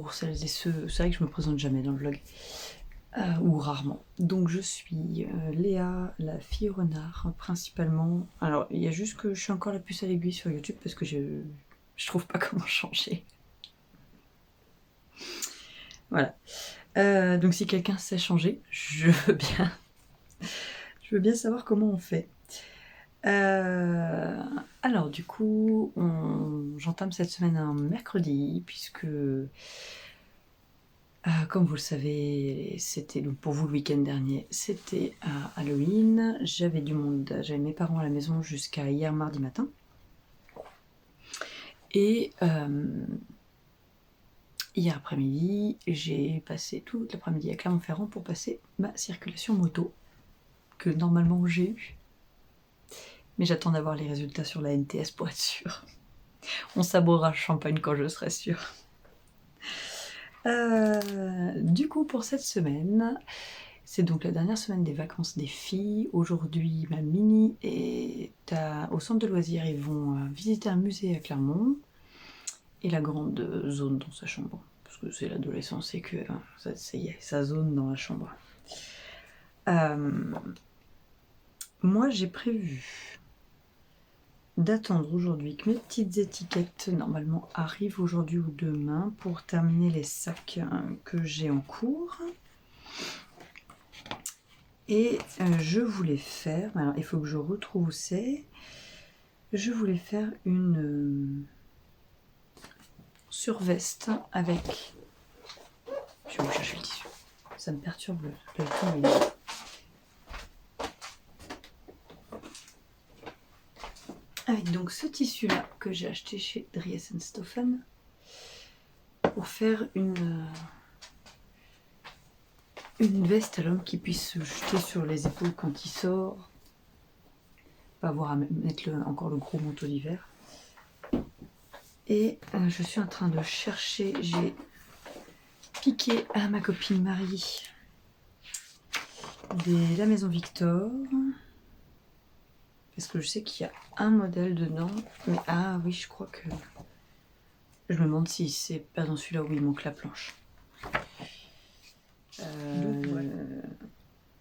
pour celles et ceux... C'est vrai que je me présente jamais dans le vlog, ou rarement. Donc je suis Léa, la fille renard, principalement. Alors il y a juste que je suis encore la puce à l'aiguille sur YouTube parce que je trouve pas comment changer. Voilà. Donc si quelqu'un sait changer, je veux bien savoir comment on fait. Alors du coup, j'entame cette semaine un mercredi, puisque comme vous le savez, c'était donc pour vous le week-end dernier, c'était Halloween. J'avais du monde, j'avais mes parents à la maison jusqu'à hier mardi matin. Et hier après-midi, j'ai passé toute l'après-midi à Clermont-Ferrand pour passer ma circulation moto, que normalement j'ai eue. Mais j'attends d'avoir les résultats sur la NTS pour être sûre. On sabrera le champagne quand je serai sûre. Du coup, pour cette semaine, c'est donc la dernière semaine des vacances des filles. Aujourd'hui, ma mini est au centre de loisirs. Ils vont visiter un musée à Clermont. Et la grande zone dans sa chambre. Parce que c'est l'adolescence et que ça y est, ça zone dans la chambre. Moi, j'ai prévu d'attendre aujourd'hui que mes petites étiquettes normalement arrivent aujourd'hui ou demain pour terminer les sacs que j'ai en cours. Et je voulais faire, alors il faut que je retrouve où c'est, je voulais faire une surveste avec, je vais vous chercher le tissu, ça me perturbe le temps, mais... Avec donc ce tissu là que j'ai acheté chez Dries & Stoffen pour faire une veste à l'homme qui puisse se jeter sur les épaules quand il sort, pas avoir à mettre encore le gros manteau d'hiver. Et je suis en train de chercher, j'ai piqué à ma copine Marie la maison Victor, parce que je sais qu'il y a un modèle dedans, mais ah oui, je crois que je me demande si c'est pas dans celui-là où il manque la planche.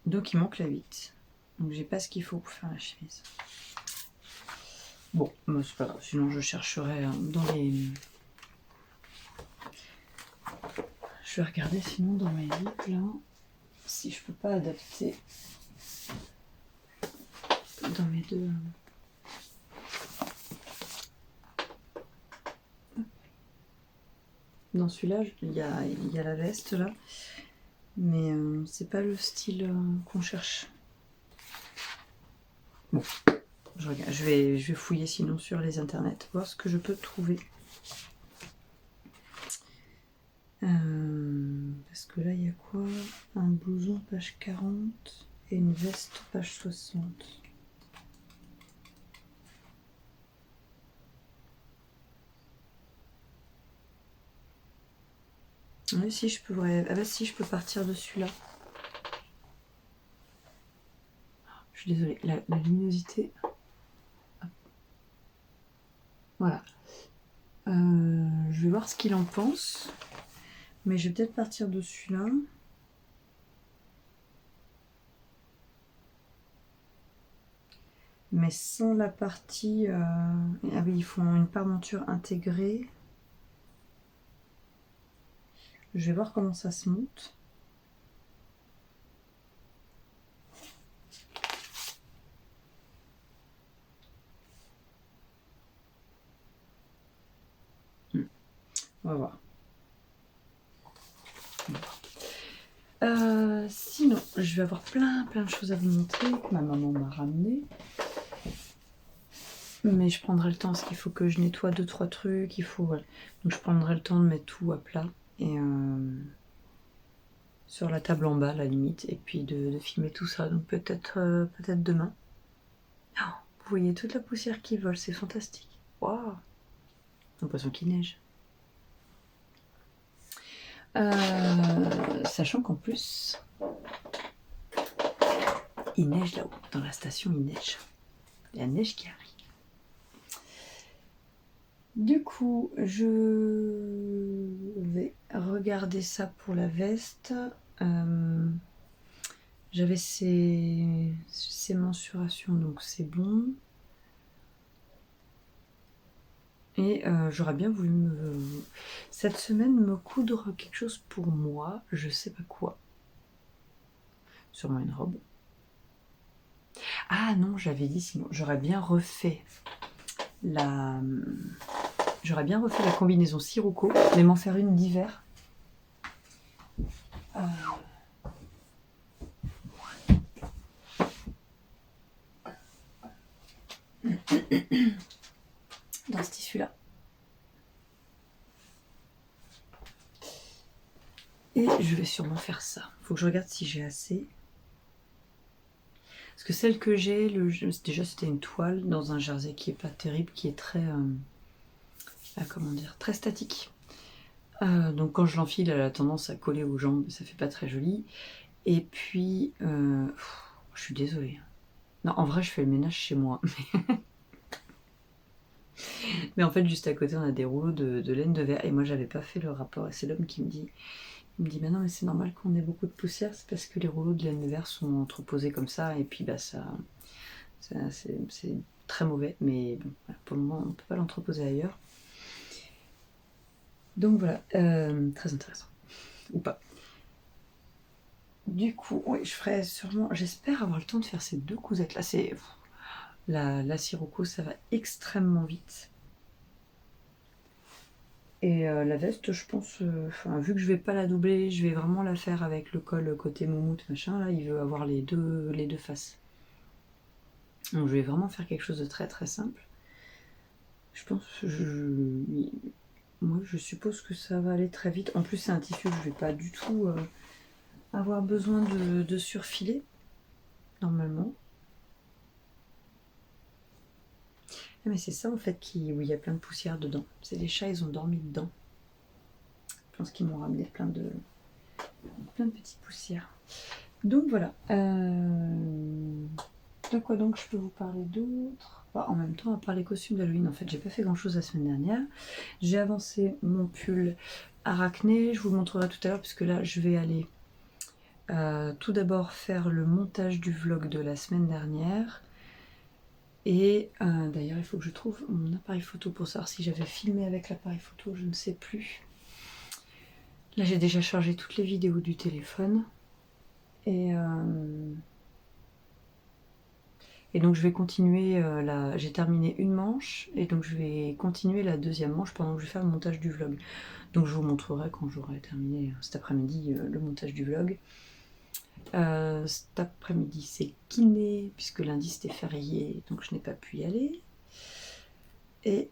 Donc il manque la 8. Donc j'ai pas ce qu'il faut pour faire la chemise. Bon, c'est pas grave, sinon je chercherai dans les... Je vais regarder sinon dans mes livres là, si je peux pas adapter dans mes deux... Dans celui-là, il y a la veste là, mais c'est pas le style qu'on cherche. Bon, je regarde, je vais fouiller sinon sur les internets, voir ce que je peux trouver. Parce que là, il y a quoi? Un blouson page 40 et une veste page 60. Oui, si je pourrais. Ah bah si, je peux partir de celui-là. Je suis désolée, la luminosité. Voilà. Je vais voir ce qu'il en pense. Mais je vais peut-être partir de celui-là. Mais sans la partie... Ah oui, ils font une parementure intégrée. Je vais voir comment ça se monte. On va voir. Sinon, je vais avoir plein de choses à vous montrer que ma maman m'a ramené. Mais je prendrai le temps parce qu'il faut que je nettoie 2-3 trucs. Voilà. Donc je prendrai le temps de mettre tout à plat. Et sur la table en bas à la limite. Et puis de filmer tout ça. Donc peut-être demain. Oh, vous voyez toute la poussière qui vole, c'est fantastique. Waouh! J'ai l'impression qu'il neige. Sachant qu'en plus, il neige là-haut. Dans la station, il neige. Il y a la neige qui arrive. Du coup, vais regarder ça pour la veste. J'avais ces mensurations, donc c'est bon. Et j'aurais bien voulu cette semaine me coudre quelque chose pour moi, je sais pas quoi. Sûrement une robe. Ah non, j'avais dit sinon, j'aurais bien refait la combinaison Sirocco, mais m'en faire une d'hiver. Dans ce tissu-là. Et je vais sûrement faire ça. Faut que je regarde si j'ai assez. Parce que celle que j'ai, déjà c'était une toile dans un jersey qui est pas terrible, qui est très, comment dire, très statique. Donc quand je l'enfile, elle a tendance à coller aux jambes, ça fait pas très joli. Et puis, je suis désolée. Non, en vrai, je fais le ménage chez moi. Mais en fait, juste à côté, on a des rouleaux de laine de verre. Et moi, j'avais pas fait le rapport. Et c'est l'homme qui me dit, mais non, mais c'est normal qu'on ait beaucoup de poussière. C'est parce que les rouleaux de laine de verre sont entreposés comme ça. Et puis, bah, c'est très mauvais. Mais bon, voilà, pour le moment, on peut pas l'entreposer ailleurs. Donc voilà, très intéressant. Ou pas. Du coup, oui, je ferai sûrement... J'espère avoir le temps de faire ces 2 cousettes. Là, c'est... La Sirocco, ça va extrêmement vite. Et la veste, je pense... vu que je vais pas la doubler, je vais vraiment la faire avec le col côté moumoute, machin. Là, il veut avoir les deux faces. Donc, je vais vraiment faire quelque chose de très très simple. Je pense... Moi, je suppose que ça va aller très vite. En plus, c'est un tissu que je vais pas du tout... avoir besoin de surfiler, normalement. Ah, mais c'est ça en fait où il y a plein de poussière dedans. C'est les chats, ils ont dormi dedans. Je pense qu'ils m'ont ramené plein de petites poussières. Donc voilà. De quoi donc je peux vous parler d'autre? En même temps, à part les costumes d'Halloween, en fait, j'ai pas fait grand chose la semaine dernière. J'ai avancé mon pull arachné. Je vous le montrerai tout à l'heure, puisque là, je vais aller tout d'abord faire le montage du vlog de la semaine dernière. Et d'ailleurs, il faut que je trouve mon appareil photo pour savoir si j'avais filmé avec l'appareil photo, je ne sais plus. Là, j'ai déjà chargé toutes les vidéos du téléphone. Et donc, je vais continuer, j'ai terminé une manche, et donc je vais continuer la deuxième manche pendant que je vais faire le montage du vlog. Donc, je vous montrerai quand j'aurai terminé cet après-midi le montage du vlog. Cet après-midi, c'est kiné, puisque lundi c'était férié, donc je n'ai pas pu y aller. Et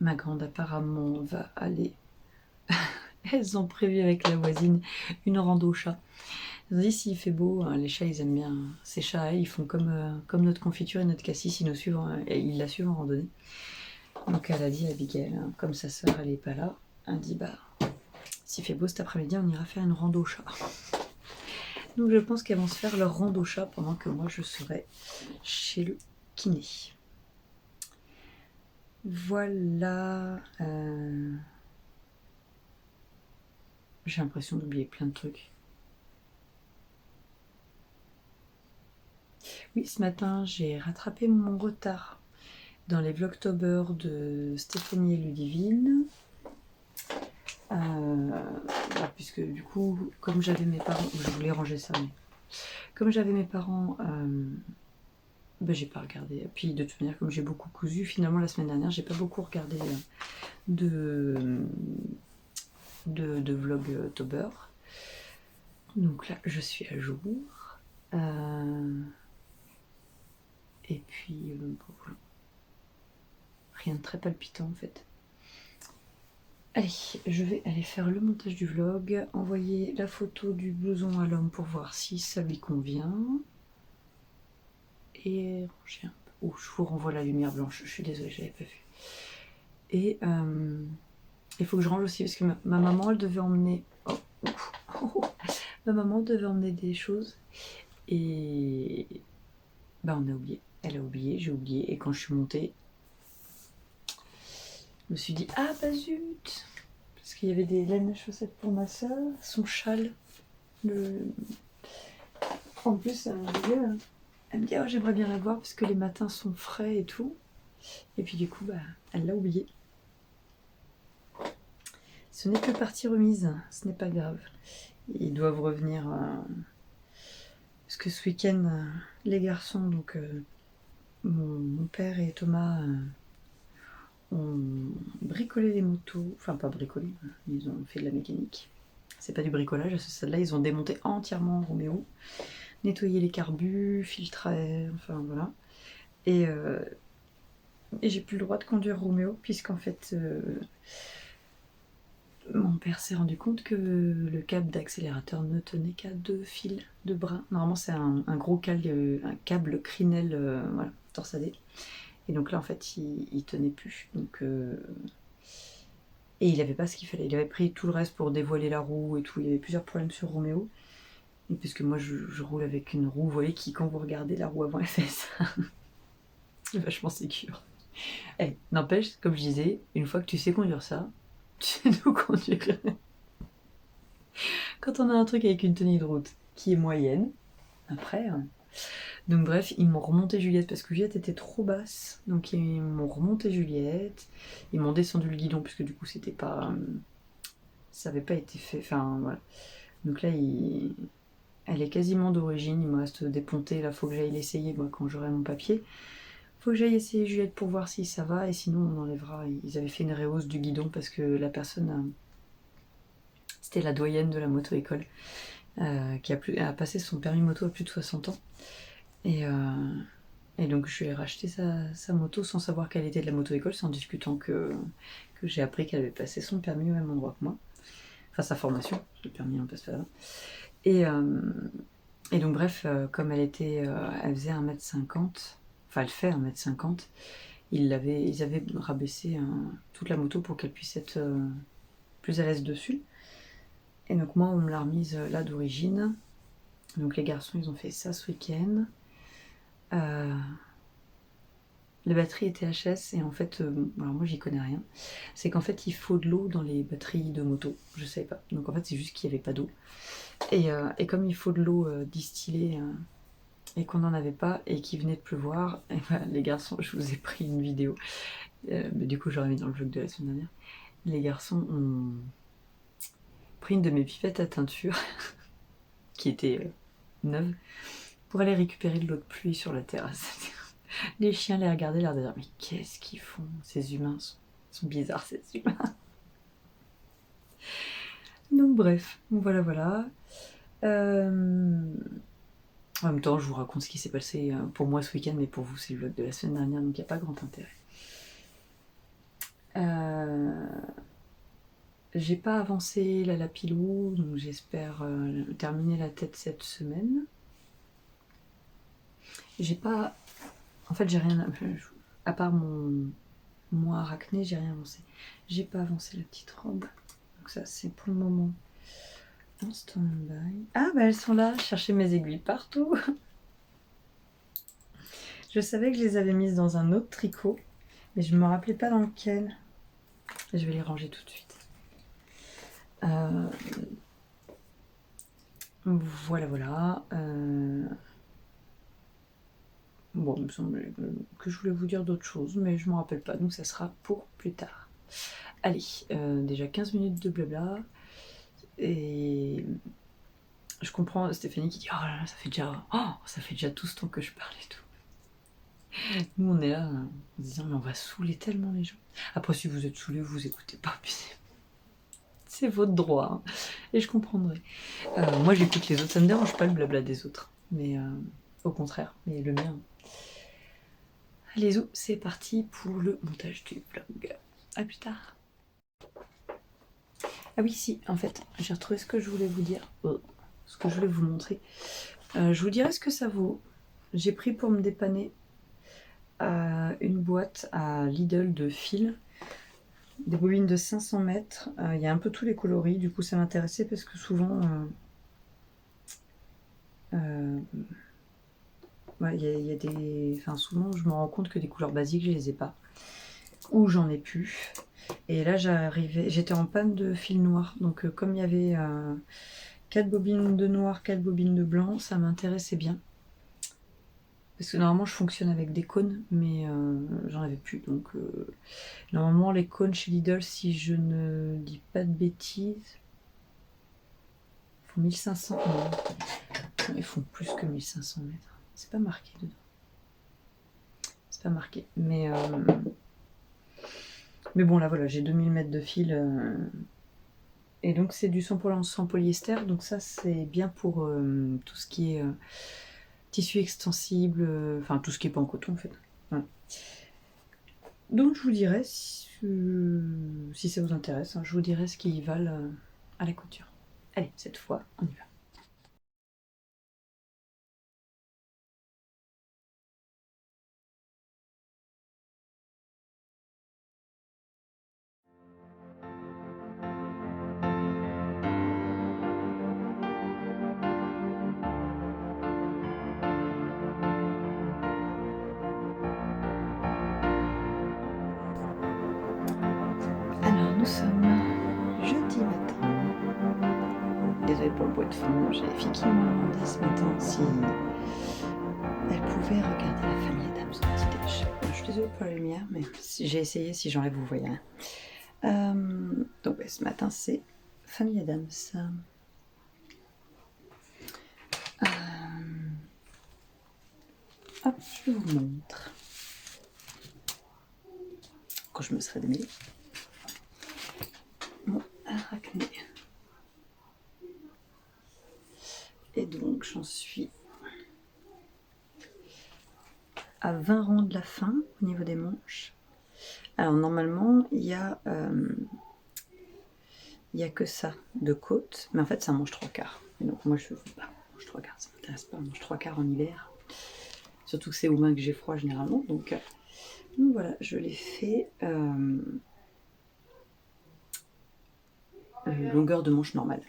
ma grande apparemment va aller. Elles ont prévu avec la voisine une rando chat. Elles ont dit s'il fait beau, les chats ils aiment bien. Ces chats ils font comme notre confiture et notre cassis, ils la suivent en randonnée. Donc elle a dit à Abigail, comme sa sœur elle est pas là, elle dit bah s'il fait beau cet après-midi on ira faire une rando chat. Donc je pense qu'elles vont se faire leur rando chat pendant que moi je serai chez le kiné. Voilà. J'ai l'impression d'oublier plein de trucs. Oui, ce matin, j'ai rattrapé mon retard dans les Vlogtober de Stéphanie et Ludivine. Puisque du coup, comme j'avais mes parents... Je voulais ranger ça, mais... Comme j'avais mes parents... j'ai pas regardé. Puis de toute manière, comme j'ai beaucoup cousu, finalement, la semaine dernière, j'ai pas beaucoup regardé de Vlogtober. Donc là, je suis à jour. Et puis, voilà. Rien de très palpitant en fait. Allez, je vais aller faire le montage du vlog, envoyer la photo du blouson à l'homme pour voir si ça lui convient. Et ranger un peu. Oh, je vous renvoie la lumière blanche, je suis désolée, j'avais pas vu. Et il faut que je range aussi parce que ma maman, elle devait emmener... Ma maman devait emmener des choses et on a oublié. Elle a oublié, j'ai oublié, et quand je suis montée, Je me suis dit, ah bah zut, parce qu'il y avait des laines à chaussettes pour ma soeur, son châle. En plus, elle me dit, oh, j'aimerais bien la voir parce que les matins sont frais et tout. Et puis du coup, bah, elle l'a oublié. Ce n'est que partie remise, ce n'est pas grave. Ils doivent revenir. Parce que ce week-end, les garçons, donc mon père et Thomas, ont bricolé les motos. Enfin, pas bricolé, ils ont fait de la mécanique. C'est pas du bricolage à ce stade-là, ils ont démonté entièrement Roméo, nettoyé les carbus, filtré, enfin voilà. Et j'ai plus le droit de conduire Roméo, puisqu'en fait, mon père s'est rendu compte que le câble d'accélérateur ne tenait qu'à 2 fils de bras. Normalement, c'est un gros câble, un câble Crinel, voilà, torsadé. Et donc là, en fait, il tenait plus. Donc, et il avait pas ce qu'il fallait. Il avait pris tout le reste pour dévoiler la roue et tout. Il y avait plusieurs problèmes sur Roméo. Et puisque moi, je roule avec une roue, vous voyez, qui, quand vous regardez la roue avant, elle fait ça. C'est vachement sécure. Eh, n'empêche, comme je disais, une fois que tu sais conduire ça, tu sais tout conduire. Quand on a un truc avec une tenue de route qui est moyenne, après... Donc bref, ils m'ont remonté Juliette parce que Juliette était trop basse. Donc ils m'ont remonté Juliette. Ils m'ont descendu le guidon puisque du coup c'était pas... ça avait pas été fait. Enfin voilà. Donc là, elle est quasiment d'origine. Il me reste déponté. Là, faut que j'aille l'essayer moi, quand j'aurai mon papier. Faut que j'aille essayer Juliette pour voir si ça va. Et sinon, on enlèvera. Ils avaient fait une réhausse du guidon parce que la personne... c'était la doyenne de la moto-école. Qui a passé son permis moto à plus de 60 ans. Et donc je lui ai racheté sa moto sans savoir qu'elle était de la moto-école, c'est en discutant que j'ai appris qu'elle avait passé son permis au même endroit que moi. Enfin sa formation, le permis on passe pas là. Et donc bref, comme elle faisait 1m50, enfin elle fait 1m50, ils avaient rabaissé toute la moto pour qu'elle puisse être plus à l'aise dessus. Et donc moi on me l'a remise là d'origine. Donc les garçons ils ont fait ça ce week-end. Les batteries THS et en fait, alors moi j'y connais rien, c'est qu'en fait il faut de l'eau dans les batteries de moto, je savais pas. Donc en fait c'est juste qu'il n'y avait pas d'eau. Et comme il faut de l'eau distillée et qu'on n'en avait pas et qu'il venait de pleuvoir, et voilà, les garçons, je vous ai pris une vidéo, mais du coup j'aurais mis dans le vlog de la semaine dernière. Les garçons ont pris une de mes pipettes à teinture qui était neuve pour aller récupérer de l'eau de pluie sur la terrasse. Les chiens les regardaient, l'air de dire mais qu'est-ce qu'ils font? Ces humains sont bizarres, ces humains. Donc bref, voilà. En même temps, je vous raconte ce qui s'est passé pour moi ce week-end, mais pour vous c'est le vlog de la semaine dernière, donc il n'y a pas grand intérêt. J'ai pas avancé la lapilou, donc j'espère terminer la tête cette semaine. J'ai pas... En fait, j'ai rien... À part mon arachné, j'ai rien avancé. J'ai pas avancé la petite robe. Donc ça, c'est pour le moment en stand-by. Ah, bah elles sont là. Je cherchais mes aiguilles partout. Je savais que je les avais mises dans un autre tricot, mais je me rappelais pas dans lequel. Je vais les ranger tout de suite. Voilà. Bon, il me semble que je voulais vous dire d'autres choses, mais je ne me rappelle pas, donc ça sera pour plus tard. Allez, déjà 15 minutes de blabla, et je comprends Stéphanie qui dit « Oh là là, ça fait déjà tout ce temps que je parle et tout. » Nous, on est là en se disant « Mais on va saouler tellement les gens. » Après, si vous êtes saoulés, vous écoutez pas, puis c'est votre droit, hein, et je comprendrai. Moi, j'écoute les autres, ça me dérange pas le blabla des autres, mais au contraire, mais le mien... Allez, c'est parti pour le montage du vlog. À plus tard. Ah oui, si, en fait, j'ai retrouvé ce que je voulais vous dire, ce que je voulais vous montrer. Je vous dirai ce que ça vaut. J'ai pris pour me dépanner une boîte à Lidl de fil, des bobines de 500 mètres. Il y a un peu tous les coloris, du coup ça m'intéressait parce que souvent... ouais, y a des... Enfin, souvent je me rends compte que des couleurs basiques, je les ai pas. Ou j'en ai plus. Et là j'étais en panne de fil noir, donc comme il y avait 4 bobines de noir, 4 bobines de blanc, ça m'intéressait bien. Parce que normalement je fonctionne avec des cônes, mais j'en avais plus, donc normalement les cônes chez Lidl, si je ne dis pas de bêtises, font 1500, non, ils font plus que 1500 mètres, c'est pas marqué dedans. C'est pas marqué, mais bon là voilà, j'ai 2000 mètres de fil, et donc c'est du 100% polyester, donc ça c'est bien pour tout ce qui est tissu extensible, enfin tout ce qui est pas en coton en fait. Voilà. Donc je vous dirai, si ça vous intéresse, hein, je vous dirai ce qu'ils valent à la couture. Allez, cette fois, on y va. Alors nous sommes jeudi matin. Désolée pour le bruit de fond, j'ai les filles qui m'ont demandé ce matin si elles pouvaient regarder la famille Adams au petit déj. Je suis désolée pour la lumière, mais j'ai essayé, si j'enlève vous voyez rien. Donc ouais, ce matin c'est famille Adams. Hop, je vous montre. Quand je me serai démêlée. Mon arachné. Et donc j'en suis à 20 rangs de la fin au niveau des manches. Alors normalement il y a que ça de côte, mais en fait ça mange 3/4. Et donc moi je veux pas mange 3/4, ça m'intéresse pas, mange 3/4 en hiver. Surtout que c'est aux mains que j'ai froid généralement, donc voilà, je l'ai fait longueur de manche normale.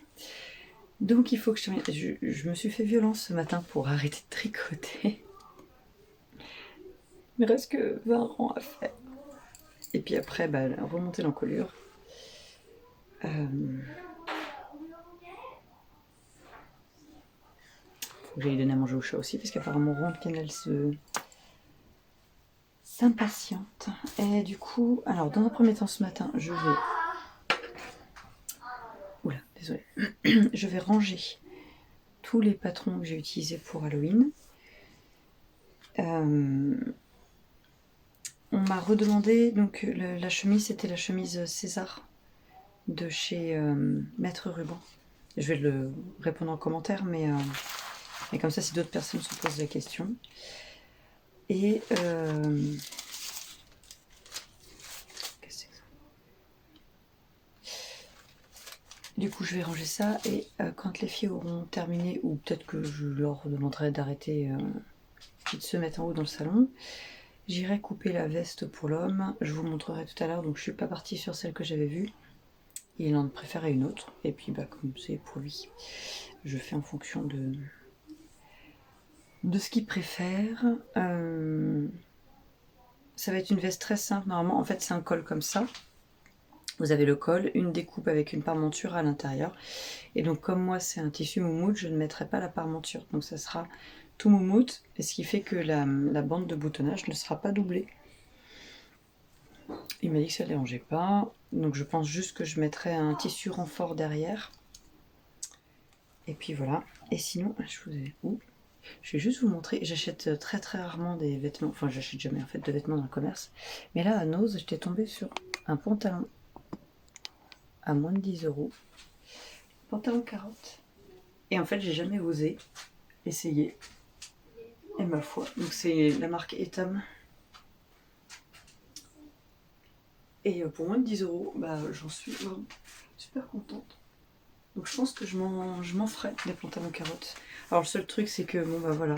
Donc il faut que je termine. Je me suis fait violence ce matin pour arrêter de tricoter. Il me reste que 20 rangs à faire. Et puis après, remonter l'encolure. Faut que j'aille donner à manger au chat aussi, parce qu'apparemment Ronken elle s'impatiente. Et du coup, alors dans un premier temps ce matin, je vais... Oula, désolée. Je vais ranger tous les patrons que j'ai utilisés pour Halloween. On m'a redemandé, donc la chemise, c'était la chemise César de chez Maître Ruban. Je vais le répondre en commentaire, mais comme ça, si d'autres personnes se posent la question. Et qu'est-ce que c'est que ça ? Du coup, je vais ranger ça, et quand les filles auront terminé, ou peut-être que je leur demanderai d'arrêter de se mettre en haut dans le salon, j'irai couper la veste pour l'homme. Je vous montrerai tout à l'heure, donc je suis pas partie sur celle que j'avais vue. Il en préférait une autre, et puis comme c'est pour lui, je fais en fonction de ce qu'il préfère. Ça va être une veste très simple normalement. En fait, c'est un col comme ça. Vous avez le col, une découpe avec une parmenture à l'intérieur. Et donc comme moi c'est un tissu moumoute, je ne mettrai pas la parmenture. Donc ça sera tout moumoute, et ce qui fait que la bande de boutonnage ne sera pas doublée. Il m'a dit que ça ne dérangeait pas. Donc je pense juste que je mettrai un tissu renfort derrière. Et puis voilà. Et sinon, je vais juste vous montrer. J'achète très très rarement des vêtements. Enfin, j'achète jamais en fait de vêtements dans le commerce. Mais là, à Nose, j'étais tombée sur un pantalon à moins de 10 €. Pantalon carotte. Et en fait, j'ai jamais osé essayer. Et ma foi. Donc c'est la marque Etam. Et pour moins de 10 €, j'en suis vraiment super contente. Donc je pense que je m'en ferai des pantalons carottes. Alors le seul truc c'est que voilà,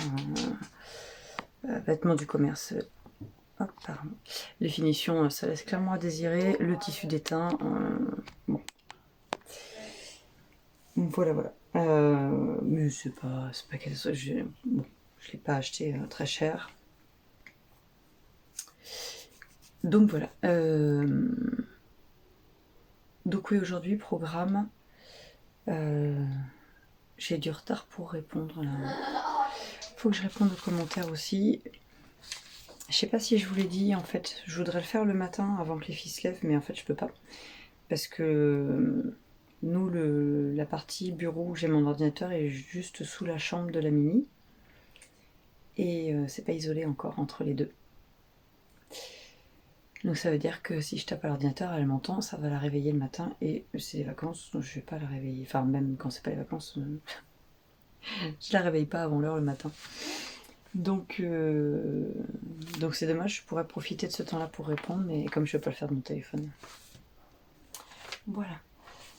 vêtements du commerce. Hop, pardon. Les finitions, ça laisse clairement à désirer. Le tissu déteint, bon. Voilà. Mais c'est pas quelque chose. Je l'ai pas acheté très cher. Donc voilà. Donc oui, aujourd'hui, programme. J'ai du retard pour répondre là. Faut que je réponde aux commentaires aussi. Je sais pas si je vous l'ai dit, en fait, je voudrais le faire le matin avant que les filles se lèvent, mais en fait je peux pas. Parce que nous, la partie bureau où j'ai mon ordinateur est juste sous la chambre de la Mini. Et c'est pas isolé encore entre les deux. Donc ça veut dire que si je tape à l'ordinateur, elle m'entend, ça va la réveiller le matin, et c'est les vacances, donc je vais pas la réveiller. Enfin, même quand c'est pas les vacances, je la réveille pas avant l'heure le matin. Donc c'est dommage, je pourrais profiter de ce temps-là pour répondre, mais comme je ne peux pas le faire de mon téléphone. Voilà.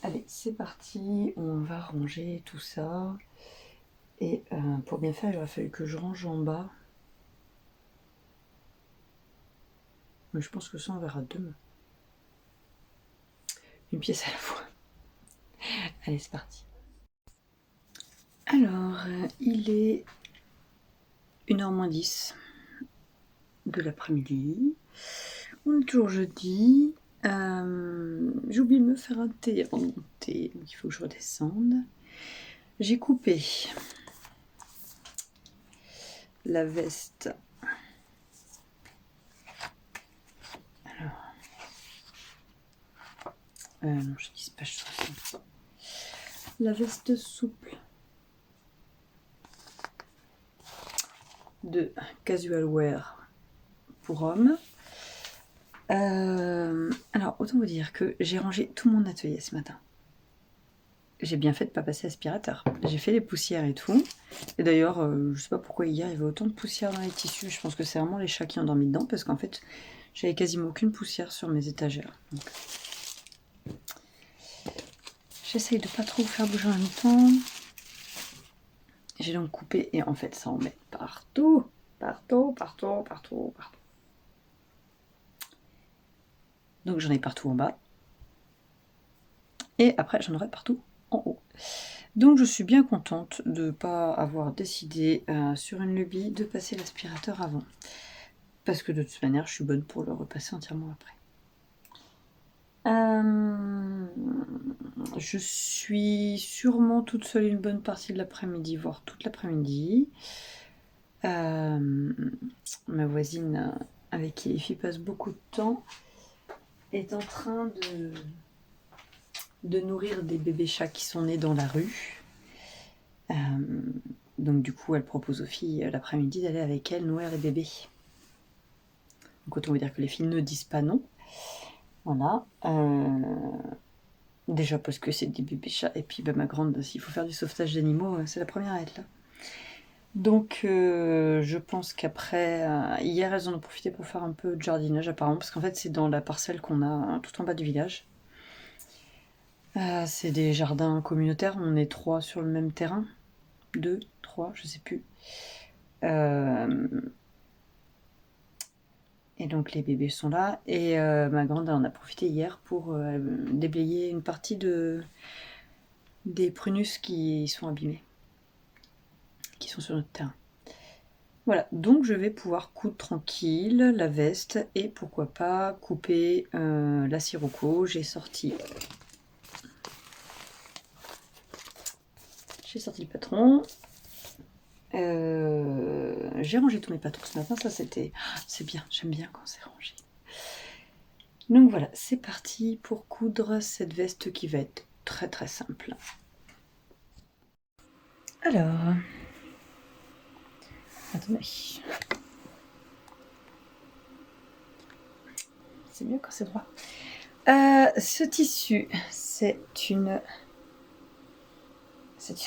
Allez, c'est parti, on va ranger tout ça. Et pour bien faire, il aurait fallu que je range en bas. Mais je pense que ça, on verra demain. Une pièce à la fois. Allez, c'est parti. Alors, il est 1h moins 10 de l'après-midi. On est toujours jeudi. J'ai oublié de me faire un thé avant de monter, donc il faut que je redescende. J'ai coupé la veste. Alors, non, je dispatche ça. La veste souple de Casual Wear pour hommes. Alors, autant vous dire que j'ai rangé tout mon atelier ce matin. J'ai bien fait de ne pas passer aspirateur. J'ai fait les poussières et tout. Et d'ailleurs, je sais pas pourquoi hier il y avait autant de poussière dans les tissus. Je pense que c'est vraiment les chats qui ont dormi dedans, parce qu'en fait, j'avais quasiment aucune poussière sur mes étagères. Donc, j'essaye de pas trop faire bouger en même temps. J'ai donc coupé, et en fait, ça en met partout. Partout. Donc j'en ai partout en bas. Et après, j'en aurai partout en haut. Donc je suis bien contente de ne pas avoir décidé sur une lubie de passer l'aspirateur avant. Parce que de toute manière, je suis bonne pour le repasser entièrement après. Je suis sûrement toute seule une bonne partie de l'après-midi, voire toute l'après-midi. Ma voisine avec qui les filles passent beaucoup de temps est en train de nourrir des bébés chats qui sont nés dans la rue. Donc du coup, elle propose aux filles l'après-midi d'aller avec elle nourrir les bébés. Donc autant vous dire que les filles ne disent pas non. Voilà. Déjà parce que c'est des bébés chats, et puis ma grande, s'il faut faire du sauvetage d'animaux, c'est la première à être là. Donc je pense qu'après, hier elles en ont profité pour faire un peu de jardinage apparemment, parce qu'en fait c'est dans la parcelle qu'on a tout en bas du village. C'est des jardins communautaires, on est 3 sur le même terrain. 2, 3, je sais plus. Et donc les bébés sont là, et ma grande en a profité hier pour déblayer une partie des prunus qui sont abîmés, qui sont sur notre terrain. Voilà, donc je vais pouvoir coudre tranquille la veste, et pourquoi pas couper la sirocco. J'ai sorti le patron. J'ai rangé tous mes patrons ce matin, ça c'est bien, j'aime bien quand c'est rangé. Donc voilà, c'est parti pour coudre cette veste qui va être très très simple. Alors, attendez. C'est mieux quand c'est droit. Ce tissu, c'est une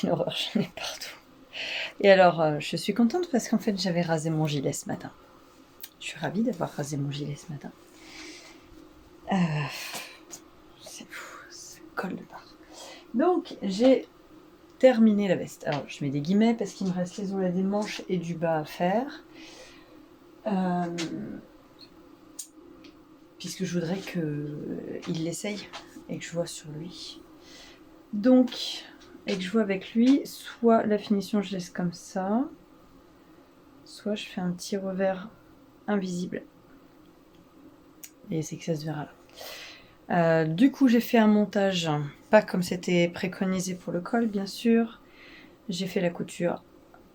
horreur, j'en ai partout. Et alors, je suis contente parce qu'en fait, j'avais rasé mon gilet ce matin. Je suis ravie d'avoir rasé mon gilet ce matin. C'est fou, ça colle de part. Donc, j'ai terminé la veste. Alors, je mets des guillemets parce qu'il me reste les onglets des manches et du bas à faire. Puisque je voudrais qu'il l'essaye et que je vois sur lui. Donc, et que je vois avec lui, soit la finition je laisse comme ça, soit je fais un petit revers invisible. Et c'est que ça se verra là. Du coup, j'ai fait un montage, pas comme c'était préconisé pour le col, bien sûr. J'ai fait la couture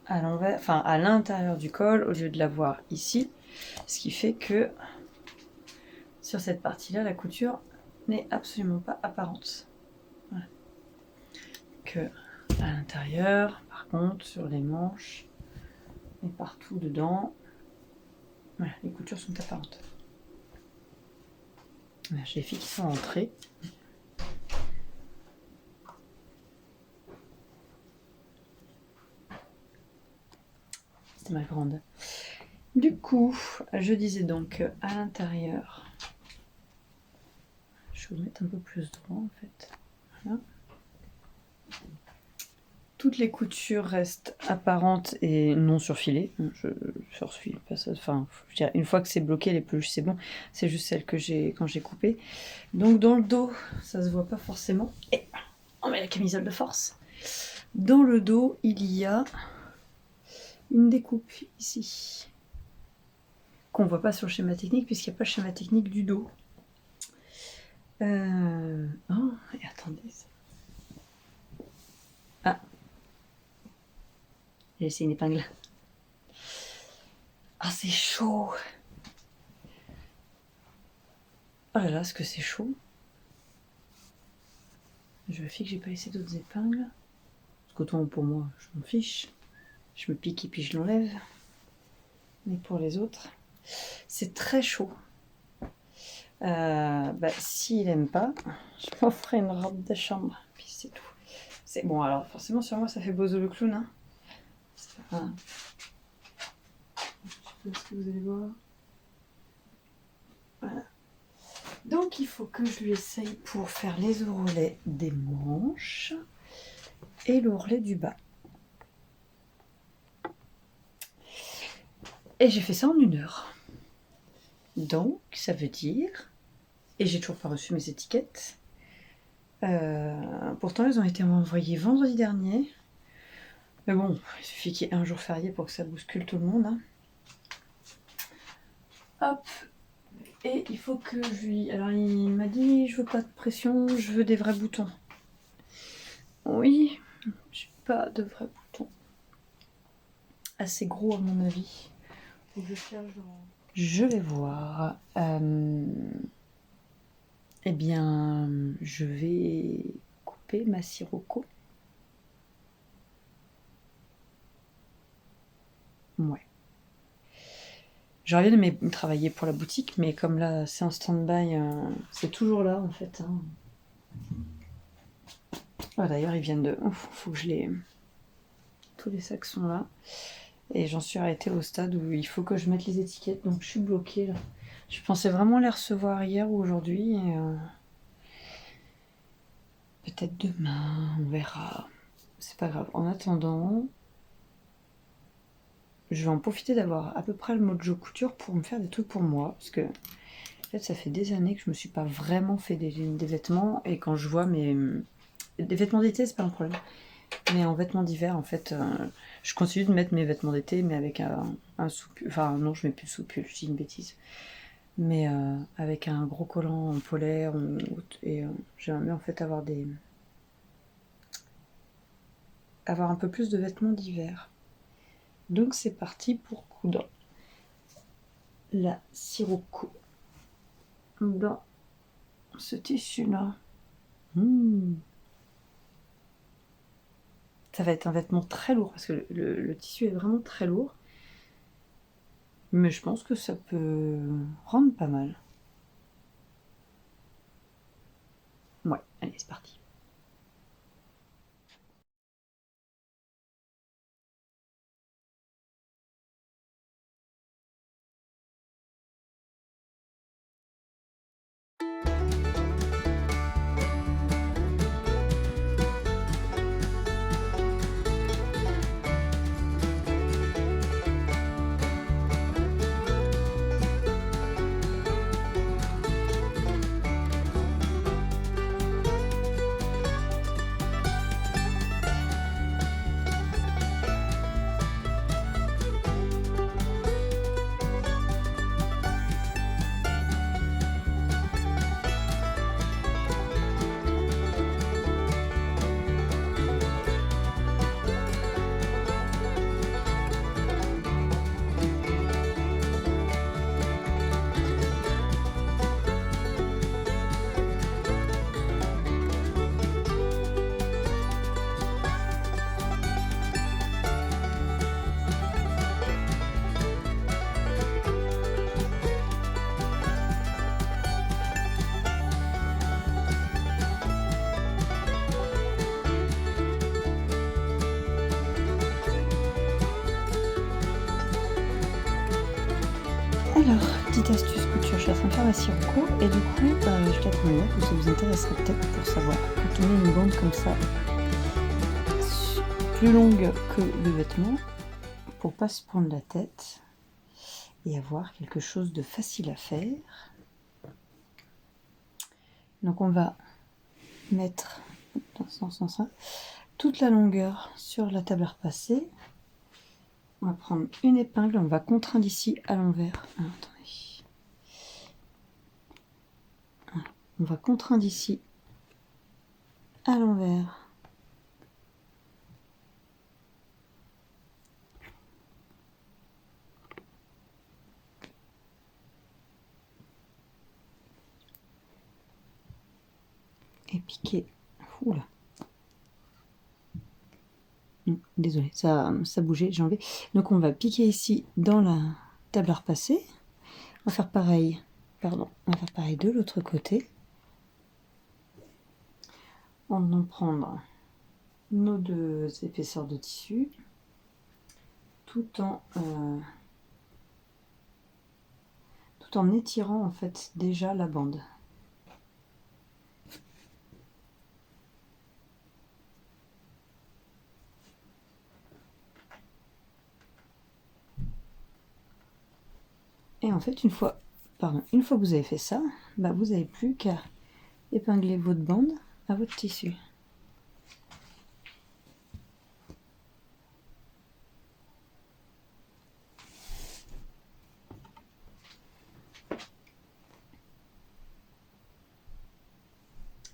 à l'envers, enfin à l'intérieur du col, au lieu de l'avoir ici. Ce qui fait que sur cette partie-là, la couture n'est absolument pas apparente. Voilà. Que à l'intérieur, par contre, sur les manches et partout dedans, voilà, les coutures sont apparentes. Voilà, j'ai les filles qui sont rentrées. C'est ma grande. Du coup, je disais donc à l'intérieur, je vais vous mettre un peu plus droit en fait. Voilà. Toutes les coutures restent apparentes et non surfilées. Je surfile pas ça. Enfin, je dirais, une fois que c'est bloqué, les peluches c'est bon. C'est juste celle que j'ai quand j'ai coupé. Donc dans le dos, ça se voit pas forcément. Et on met la camisole de force. Dans le dos, il y a une découpe ici qu'on voit pas sur le schéma technique puisqu'il n'y a pas le schéma technique du dos. Oh, et attendez. Ah, j'ai laissé une épingle. Ah, c'est chaud. Oh là là, ce que c'est chaud. Je vérifie que j'ai pas laissé d'autres épingles. Parce qu'autant pour moi, je m'en fiche. Je me pique et puis je l'enlève. Mais pour les autres, c'est très chaud. S'il aime pas, je m'offrirai une robe de chambre. Puis c'est tout. C'est bon, alors forcément sur moi ça fait Bozo le clown. Hein. Voilà. Je sais pas ce que vous allez voir. Voilà. Donc il faut que je lui essaye pour faire les ourlets des manches et l'ourlet du bas. Et j'ai fait ça en 1 heure. Donc ça veut dire... Et j'ai toujours pas reçu mes étiquettes. Pourtant elles ont été envoyées vendredi dernier. Mais bon, il suffit qu'il y ait un jour férié pour que ça bouscule tout le monde. Hein. Hop. Et il faut que je lui... Alors il m'a dit, je veux pas de pression, je veux des vrais boutons. Oui, j'ai pas de vrais boutons. Assez gros à mon avis. Je vais voir. Eh bien, je vais couper ma sirocco. Ouais. J'aurais bien aimé travailler pour la boutique, mais comme là c'est en stand-by, c'est toujours là en fait. Hein. Ah, d'ailleurs, ils viennent de... Ouf, faut que je les... Tous les sacs sont là. Et j'en suis arrêtée au stade où il faut que je mette les étiquettes, donc je suis bloquée là. Je pensais vraiment les recevoir hier ou aujourd'hui. Et, peut-être demain, on verra. C'est pas grave. En attendant, je vais en profiter d'avoir à peu près le mojo couture pour me faire des trucs pour moi. Parce que, en fait, ça fait des années que je me suis pas vraiment fait des vêtements. Et quand je vois mes... Des vêtements d'été, c'est pas un problème. Mais en vêtements d'hiver, en fait, je continue de mettre mes vêtements d'été, mais avec un sous-pull. Enfin, non, je mets plus de sous-pull, je dis une bêtise. Mais avec un gros collant en polaire. Et j'aimerais bien en fait avoir un peu plus de vêtements d'hiver. Donc c'est parti pour coudre la sirocco dans ce tissu-là. Ça va être un vêtement très lourd parce que le tissu est vraiment très lourd. Mais je pense que ça peut rendre pas mal. Ouais, allez, c'est parti. Alors, petite astuce couture, je suis à train de faire ma Sirocco et du coup, je la trouve que ça vous intéresserait peut-être pour savoir. Quand on met une bande comme ça, plus longue que le vêtement, pour pas se prendre la tête et avoir quelque chose de facile à faire. Donc on va mettre dans ce sens-là toute la longueur sur la table à repasser. On va prendre une épingle, on va contraindre ici à l'envers. Ah, attendez. Voilà. On va contraindre ici à l'envers. Et piquer. Oula. Désolé, ça bougeait, j'ai enlevé. Donc on va piquer ici dans la table à repasser. On va faire pareil, pardon, on va faire pareil de l'autre côté. On va en prendre nos deux épaisseurs de tissu, tout en étirant en fait déjà la bande. Et en fait, une fois que vous avez fait ça, vous n'avez plus qu'à épingler votre bande à votre tissu.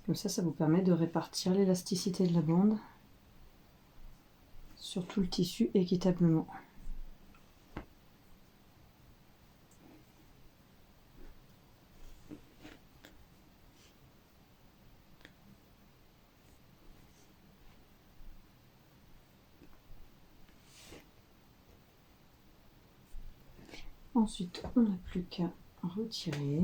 Comme ça vous permet de répartir l'élasticité de la bande sur tout le tissu équitablement. Ensuite, on n'a plus qu'à retirer.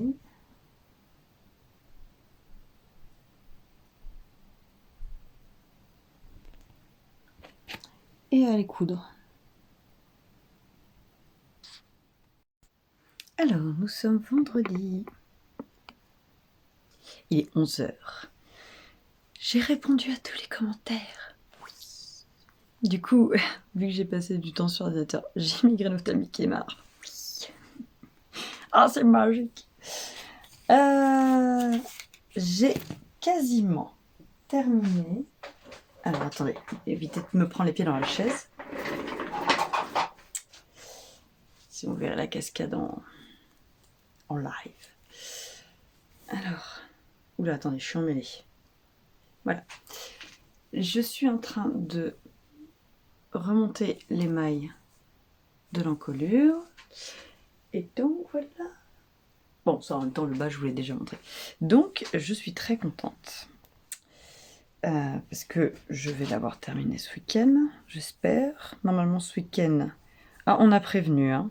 Et à aller coudre. Alors, nous sommes vendredi. Il est 11h. J'ai répondu à tous les commentaires. Oui. Du coup, vu que j'ai passé du temps sur l'ordinateur, j'ai migraine ophtalmique et marre. Oui. Ah, c'est magique. J'ai quasiment terminé. Alors, attendez, évitez de me prendre les pieds dans la chaise. Si vous verrez la cascade en live. Alors, oula, attendez, je suis emmêlée. Voilà. Je suis en train de remonter les mailles de l'encolure. Et donc, voilà. Bon, ça en même temps, le bas, je vous l'ai déjà montré. Donc, je suis très contente. Parce que je vais l'avoir terminé ce week-end, j'espère. Normalement, ce week-end... Ah, on a prévenu, hein.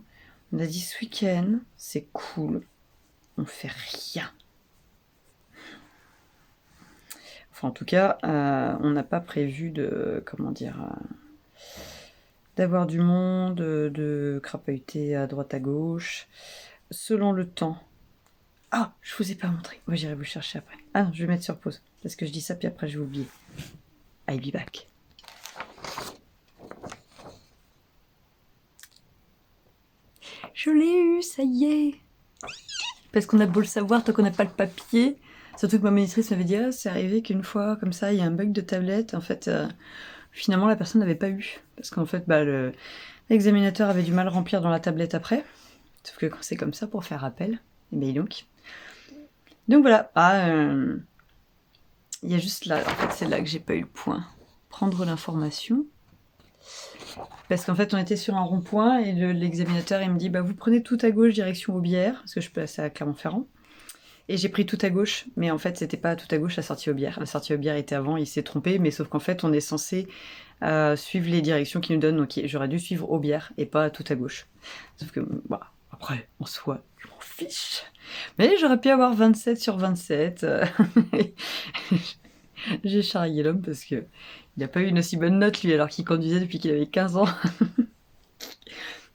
On a dit ce week-end, c'est cool. On fait rien. Enfin, en tout cas, on n'a pas prévu de... Comment dire... d'avoir du monde, de crapahuter à droite à gauche. Selon le temps... Ah, je vous ai pas montré. Moi, j'irai vous chercher après. Ah non, je vais mettre sur pause. Parce que je dis ça, puis après, je vais oublier. I'll be back. Je l'ai eu, ça y est. Parce qu'on a beau le savoir, tant qu'on n'a pas le papier. Surtout que ma monitrice m'avait dit, ah, c'est arrivé qu'une fois, comme ça, il y a un bug de tablette. En fait, finalement, la personne n'avait pas eu. Parce qu'en fait, l'examinateur avait du mal à remplir dans la tablette après. Sauf que quand c'est comme ça, pour faire appel, et bien donc... Donc voilà, il y a juste là, en fait c'est là que j'ai pas eu le point. Prendre l'information. Parce qu'en fait on était sur un rond-point et l'examinateur il me dit vous prenez tout à gauche direction Aubière, parce que je passais à Clermont-Ferrand. Et j'ai pris tout à gauche, mais en fait c'était pas tout à gauche la sortie Aubière. La sortie Aubière était avant, il s'est trompé, mais sauf qu'en fait on est censé suivre les directions qu'il nous donne, donc j'aurais dû suivre Aubière et pas tout à gauche. Sauf que après en soi, je m'en fiche. Mais j'aurais pu avoir 27 sur 27. J'ai charrié l'homme parce que il n'a pas eu une aussi bonne note lui alors qu'il conduisait depuis qu'il avait 15 ans.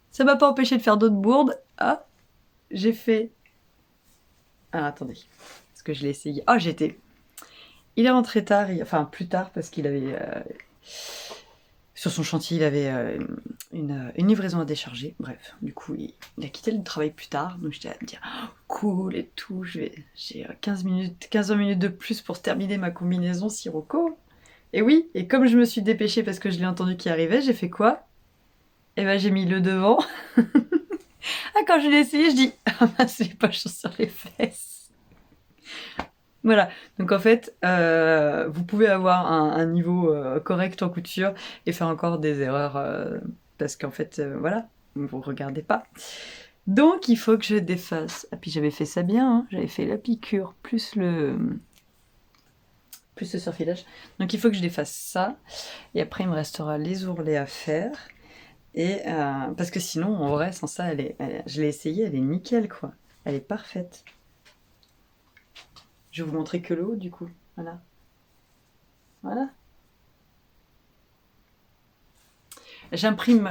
Ça m'a pas empêché de faire d'autres bourdes. Ah, j'ai fait... Ah, attendez, parce que je l'ai essayé. Ah, il est rentré tard, enfin plus tard, parce qu'il avait... Sur son chantier, il avait une livraison à décharger. Bref, du coup, il a quitté le travail plus tard. Donc j'étais à me dire, oh, cool et tout. J'ai 15 20 minutes de plus pour terminer ma combinaison Sirocco. Et oui, et comme je me suis dépêchée parce que je l'ai entendu qui arrivait, j'ai fait quoi? Eh ben j'ai mis le devant. Ah, quand je l'ai essayé, je dis, ah mince, j'ai pas chaud sur les fesses. Voilà, donc en fait, vous pouvez avoir un niveau correct en couture et faire encore des erreurs parce qu'en fait, voilà, vous regardez pas. Donc il faut que je défasse. Ah, puis j'avais fait ça bien, hein. J'avais fait la piqûre plus le surfilage. Donc il faut que je défasse ça et après il me restera les ourlets à faire. Et parce que sinon, en vrai, sans ça, je l'ai essayé, elle est nickel quoi. Elle est parfaite. Je vais vous montrer que le haut du coup. Voilà. Voilà. J'imprime.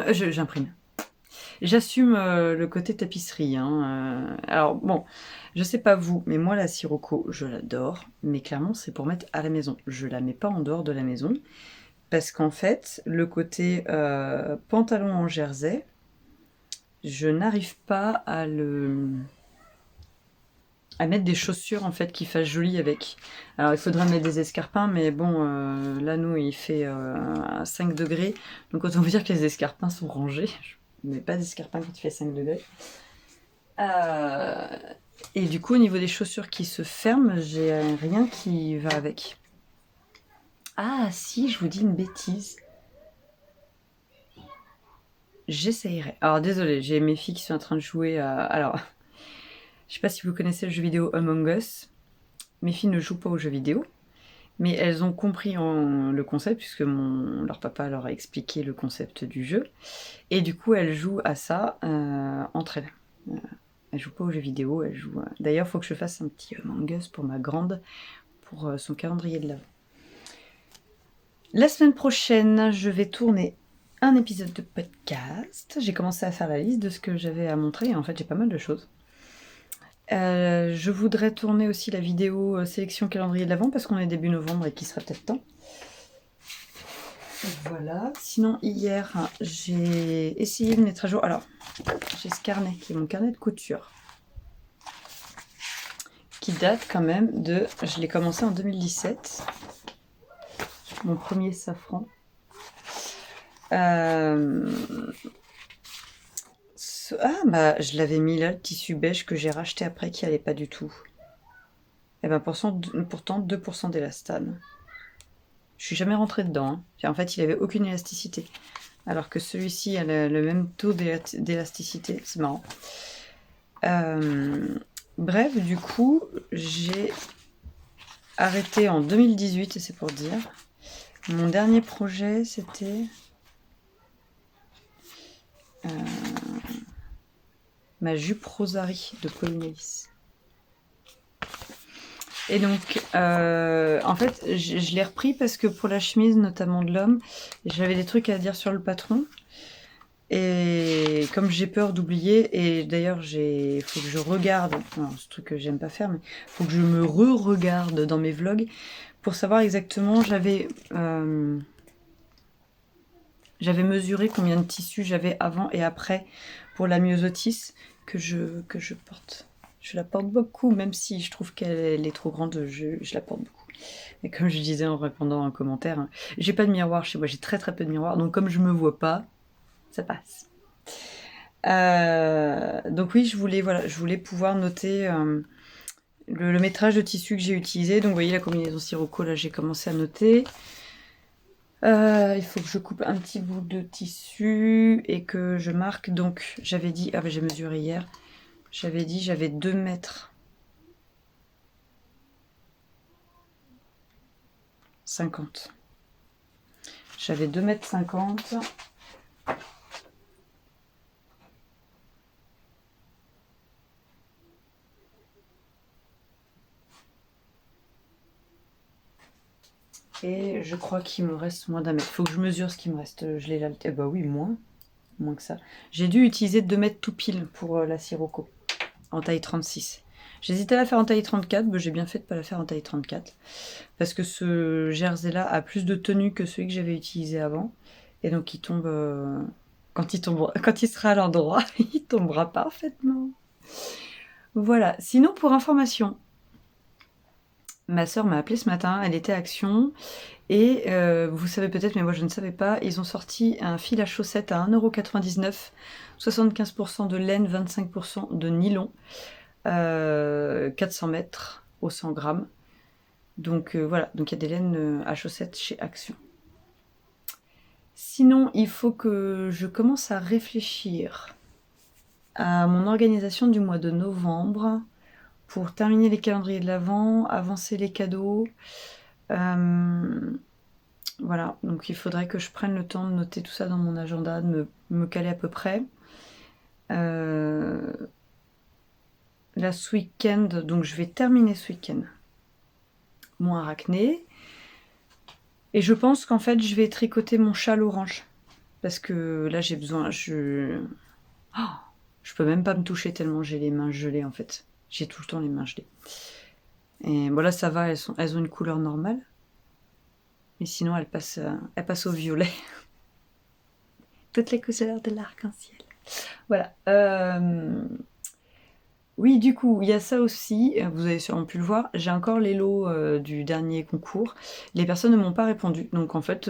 J'assume le côté tapisserie. Hein. Alors bon, je sais pas vous, mais moi la Sirocco, je l'adore. Mais clairement, c'est pour mettre à la maison. Je la mets pas en dehors de la maison. Parce qu'en fait, le côté pantalon en jersey, je n'arrive pas à mettre des chaussures en fait qui fassent joli avec. Alors il faudrait mettre des escarpins, mais bon, là nous il fait 5 degrés, donc autant vous dire que les escarpins sont rangés. Je mets pas d'escarpins quand il fait 5 degrés. Et du coup au niveau des chaussures qui se ferment, j'ai rien qui va avec. Ah si, je vous dis une bêtise. J'essayerai. Alors désolé, j'ai mes filles qui sont en train de jouer à... Alors, je sais pas si vous connaissez le jeu vidéo Among Us. Mes filles ne jouent pas aux jeux vidéo, mais elles ont compris le concept puisque leur papa leur a expliqué le concept du jeu. Et du coup, elles jouent à ça entre elles. Elles jouent pas aux jeux vidéo, elles jouent... D'ailleurs, il faut que je fasse un petit Among Us pour ma grande, pour son calendrier de l'avant. La semaine prochaine, je vais tourner un épisode de podcast. J'ai commencé à faire la liste de ce que j'avais à montrer et en fait, j'ai pas mal de choses. Je voudrais tourner aussi la vidéo sélection calendrier de l'Avent parce qu'on est début novembre et qu'il serait peut-être temps. Voilà. Sinon, hier, j'ai essayé de mettre à jour... Alors, j'ai ce carnet qui est mon carnet de couture. Qui date quand même de... Je l'ai commencé en 2017. Mon premier safran. Ah, bah, je l'avais mis là, le tissu beige que j'ai racheté après, qui allait pas du tout. Et ben, pourtant 2% d'élastane. Je suis jamais rentrée dedans. Hein. En fait, il avait aucune élasticité. Alors que celui-ci a le même taux d'élasticité. C'est marrant. Bref, du coup, j'ai arrêté en 2018, et c'est pour dire. Mon dernier projet, c'était... ma jupe Rosary de Pauline Alice. Et donc, en fait, je l'ai repris parce que pour la chemise, notamment de l'homme, j'avais des trucs à dire sur le patron. Et comme j'ai peur d'oublier, et d'ailleurs, faut que je regarde, non, ce truc que j'aime pas faire, mais faut que je me re-regarde dans mes vlogs pour savoir exactement, j'avais mesuré combien de tissus j'avais avant et après pour la myosotis que je porte. Je la porte beaucoup, même si je trouve qu'elle est trop grande, je la porte beaucoup. Et comme je disais en répondant à un commentaire, hein, j'ai pas de miroir chez moi, j'ai très très peu de miroir, donc comme je me vois pas, ça passe. Donc oui, je voulais pouvoir noter le métrage de tissu que j'ai utilisé. Donc vous voyez la combinaison Sirocco, là j'ai commencé à noter. Il faut que je coupe un petit bout de tissu et que je marque. Donc j'avais dit, ah ben j'ai mesuré hier, j'avais dit j'avais 2 mètres 50. J'avais 2 mètres 50. Et je crois qu'il me reste moins d'un mètre. Faut que je mesure ce qui me reste. Je l'ai là. Eh bah oui, moins que ça. J'ai dû utiliser 2 mètres tout pile pour la Sirocco. en taille 36. J'hésitais à la faire en taille 34, mais j'ai bien fait de ne pas la faire en taille 34. Parce que ce jersey-là a plus de tenue que celui que j'avais utilisé avant. Et donc il tombe... quand il sera à l'endroit, il tombera parfaitement. Voilà. Sinon, pour information, ma soeur m'a appelé ce matin, elle était à Action. Et vous savez peut-être, mais moi je ne savais pas, ils ont sorti un fil à chaussettes à 1,99 €, 75% de laine, 25% de nylon, 400 mètres au 100 grammes. Donc voilà, donc il y a des laines à chaussettes chez Action. Sinon, il faut que je commence à réfléchir à mon organisation du mois de novembre pour terminer les calendriers de l'Avent, avancer les cadeaux. Voilà, donc il faudrait que je prenne le temps de noter tout ça dans mon agenda, de me caler à peu près. Là, ce week-end, donc je vais terminer ce week-end mon arachné. Et je pense qu'en fait, je vais tricoter mon châle orange. Parce que là, j'ai besoin... je peux même pas me toucher tellement j'ai les mains gelées, en fait. J'ai tout le temps les mains gelées. Et bon, là, ça va, elles ont une couleur normale. Mais sinon, elles passent au violet. Toutes les couleurs de l'arc-en-ciel. Voilà. Oui, du coup, il y a ça aussi. Vous avez sûrement pu le voir. J'ai encore les lots du dernier concours. Les personnes ne m'ont pas répondu. Donc, en fait,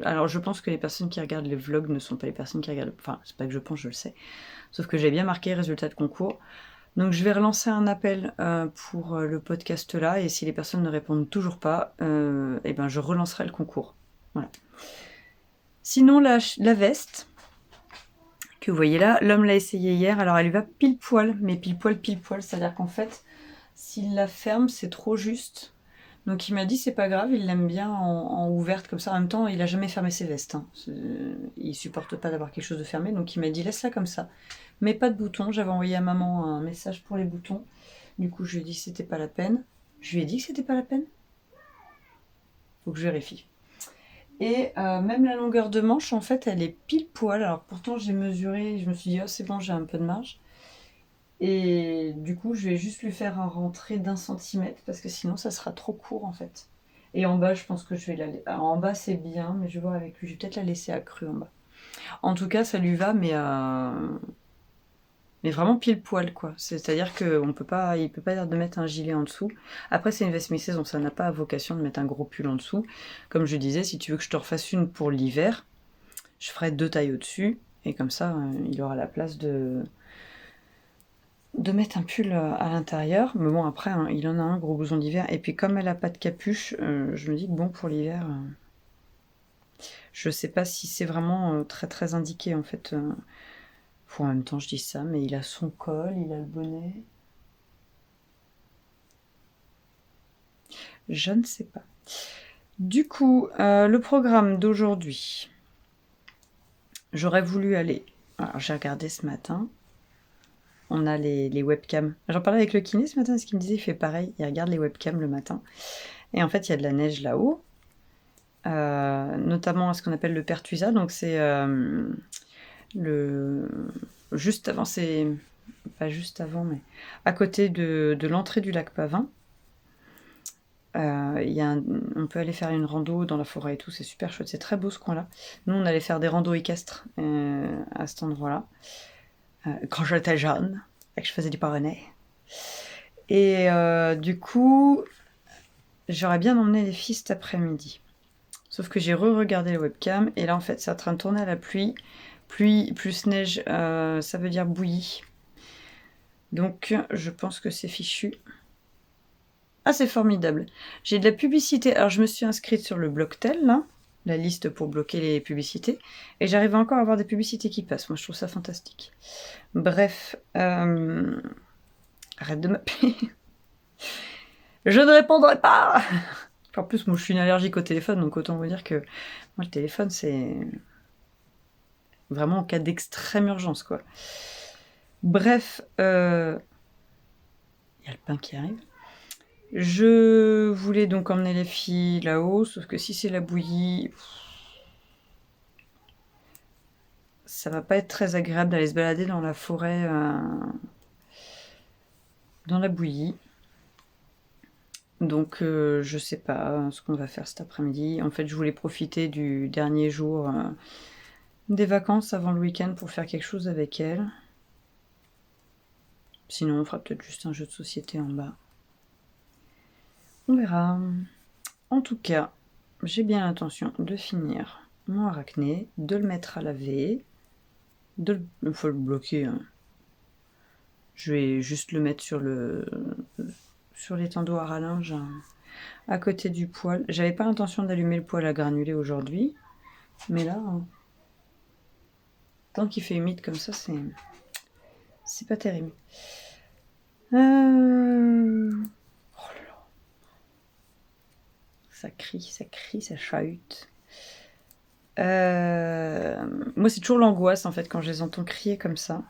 alors je pense que les personnes qui regardent les vlogs ne sont pas les personnes qui regardent... Enfin, c'est pas que je pense, je le sais. Sauf que j'ai bien marqué résultat de concours. Donc, je vais relancer un appel pour le podcast là. Et si les personnes ne répondent toujours pas, eh ben, je relancerai le concours. Voilà. Sinon, la veste que vous voyez là, l'homme l'a essayé hier. Alors, elle lui va pile poil, mais pile poil. C'est-à-dire qu'en fait, s'il la ferme, c'est trop juste. Donc, il m'a dit, c'est pas grave, il l'aime bien en ouverte comme ça. En même temps, il a jamais fermé ses vestes. Hein. Il supporte pas d'avoir quelque chose de fermé. Donc, il m'a dit, laisse-la comme ça. Mais pas de boutons. J'avais envoyé à maman un message pour les boutons. Du coup, je lui ai dit que c'était pas la peine. Je lui ai dit que c'était pas la peine. Faut que je vérifie. Et même la longueur de manche, en fait, elle est pile poil. Alors pourtant, j'ai mesuré, je me suis dit, oh, c'est bon, j'ai un peu de marge. Et du coup, je vais juste lui faire un rentré d'1 centimètre parce que sinon, ça sera trop court, en fait. Et en bas, je pense que je vais la laisser. Alors, en bas, c'est bien, mais je vais voir avec lui. Je vais peut-être la laisser accrue en bas. En tout cas, ça lui va, mais vraiment pile poil, quoi. C'est-à-dire qu'il peut pas dire de mettre un gilet en dessous. Après, c'est une veste mi-saison, ça n'a pas vocation de mettre un gros pull en dessous. Comme je disais, si tu veux que je te refasse une pour l'hiver, je ferai 2 tailles au-dessus, et comme ça, il aura la place de mettre un pull à l'intérieur. Mais bon, après, hein, il en a un gros blouson d'hiver. Et puis, comme elle a pas de capuche, je me dis que bon, pour l'hiver, je sais pas si c'est vraiment très très indiqué, en fait. En même temps, je dis ça, mais il a son col, il a le bonnet. Je ne sais pas. Du coup, le programme d'aujourd'hui. J'aurais voulu aller... Alors, j'ai regardé ce matin. On a les webcams. J'en parlais avec le kiné ce matin, parce qu'il me disait, il fait pareil. Il regarde les webcams le matin. Et en fait, il y a de la neige là-haut. Notamment à ce qu'on appelle le Pertuisa. Donc, c'est juste avant, c'est... Pas juste avant, mais à côté de l'entrée du lac Pavin. On peut aller faire une rando dans la forêt et tout, c'est super chouette, c'est très beau ce coin-là. Nous, on allait faire des randos équestres à cet endroit-là, quand j'étais jeune, et que je faisais du poney. Et du coup, j'aurais bien emmené les filles cet après-midi. Sauf que j'ai re-regardé le webcam, et là, en fait, c'est en train de tourner à la pluie. Pluie plus neige, ça veut dire bouillie. Donc, je pense que c'est fichu. Ah, c'est formidable. J'ai de la publicité. Alors, je me suis inscrite sur le Blocktel, là, la liste pour bloquer les publicités. Et j'arrive encore à avoir des publicités qui passent. Moi, je trouve ça fantastique. Bref. Arrête de m'appeler. Je ne répondrai pas. En plus, moi, je suis une allergique au téléphone. Donc, autant vous dire que moi, le téléphone, c'est vraiment en cas d'extrême urgence, quoi. Bref. Il y a le pain qui arrive. Je voulais donc emmener les filles là-haut, sauf que si c'est la bouillie, ça va pas être très agréable d'aller se balader dans la forêt dans la bouillie. Donc je sais pas ce qu'on va faire cet après-midi. En fait, je voulais profiter du dernier jour des vacances avant le week-end pour faire quelque chose avec elle. Sinon, on fera peut-être juste un jeu de société en bas. On verra. En tout cas, j'ai bien l'intention de finir mon arachné, de le mettre à laver. Il faut le bloquer. Hein. Je vais juste le mettre sur l'étendoir à linge hein, à côté du poêle. J'avais pas l'intention d'allumer le poêle à granulés aujourd'hui, mais là, hein, tant qu'il fait humide comme ça, c'est pas terrible. Oh là là. Ça crie, ça chahute. Moi, c'est toujours l'angoisse en fait quand je les entends crier comme ça.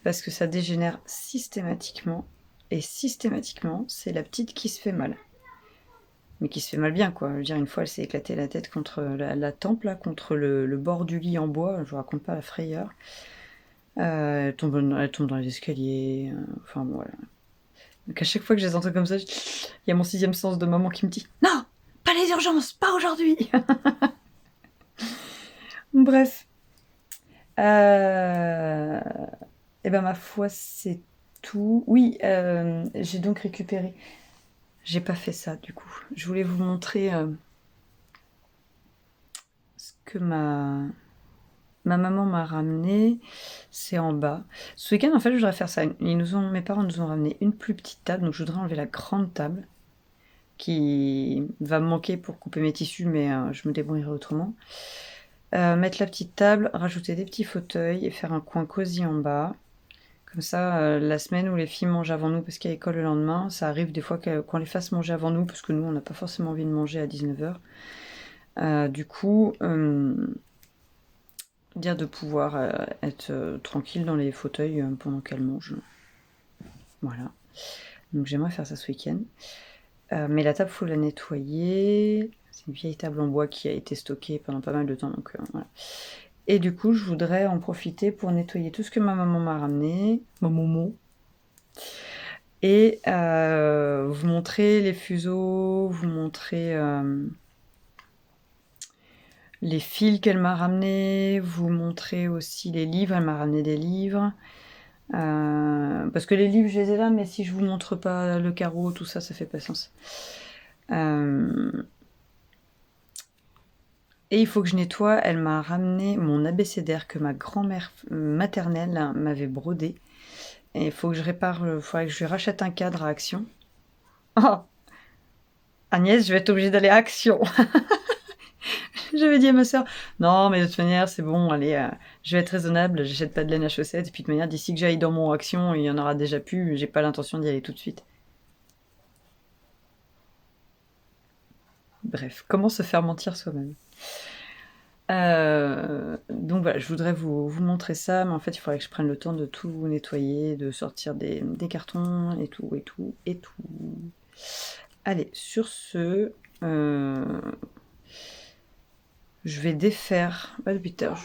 Parce que ça dégénère systématiquement. Et systématiquement, c'est la petite qui se fait mal. Mais qui se fait mal bien, quoi. Je veux dire, une fois, elle s'est éclatée la tête contre la tempe, là, contre le bord du lit en bois. Je vous raconte pas la frayeur. Elle tombe dans les escaliers. Enfin, bon, voilà. Donc, à chaque fois que je les entends comme ça, il y a mon sixième sens de maman qui me dit « Non, pas les urgences, pas aujourd'hui !» Bref. Et ben ma foi, c'est tout. Oui, j'ai donc récupéré. J'ai pas fait ça du coup. Je voulais vous montrer ce que ma maman m'a ramené. C'est en bas. Ce week-end, en fait, je voudrais faire ça. Mes parents nous ont ramené une plus petite table, donc je voudrais enlever la grande table qui va me manquer pour couper mes tissus, mais je me débrouillerai autrement. Mettre la petite table, rajouter des petits fauteuils et faire un coin cosy en bas. Comme ça, la semaine où les filles mangent avant nous parce qu'il y a école le lendemain, ça arrive des fois qu'on les fasse manger avant nous parce que nous, on n'a pas forcément envie de manger à 19h. Du coup, dire de pouvoir être tranquille dans les fauteuils pendant qu'elles mangent. Voilà. Donc j'aimerais faire ça ce week-end. Mais la table, faut la nettoyer. C'est une vieille table en bois qui a été stockée pendant pas mal de temps. Donc voilà. Et du coup, je voudrais en profiter pour nettoyer tout ce que ma maman m'a ramené. Ma maman. Et vous montrer les fuseaux, vous montrer les fils qu'elle m'a ramenés, vous montrer aussi les livres, elle m'a ramené des livres. Parce que les livres, je les ai là, mais si je vous montre pas le carreau, tout ça, ça fait pas sens. Et il faut que je nettoie, elle m'a ramené mon abécédaire que ma grand-mère maternelle m'avait brodé. Et il faut que je répare, il faudrait que je lui rachète un cadre à Action. Oh Agnès, je vais être obligée d'aller à Action. J'avais dit à ma soeur, non, mais de toute manière, c'est bon, allez, je vais être raisonnable, j'achète pas de laine à chaussettes, et puis de toute manière, d'ici que j'aille dans mon Action, il y en aura déjà plus, j'ai pas l'intention d'y aller tout de suite. Bref, comment se faire mentir soi-même. Donc voilà, je voudrais vous montrer ça, mais en fait, il faudrait que je prenne le temps de tout nettoyer, de sortir des cartons, et tout, et tout, et tout. Allez, sur ce, je vais défaire... Bah, depuis tout à l'heure,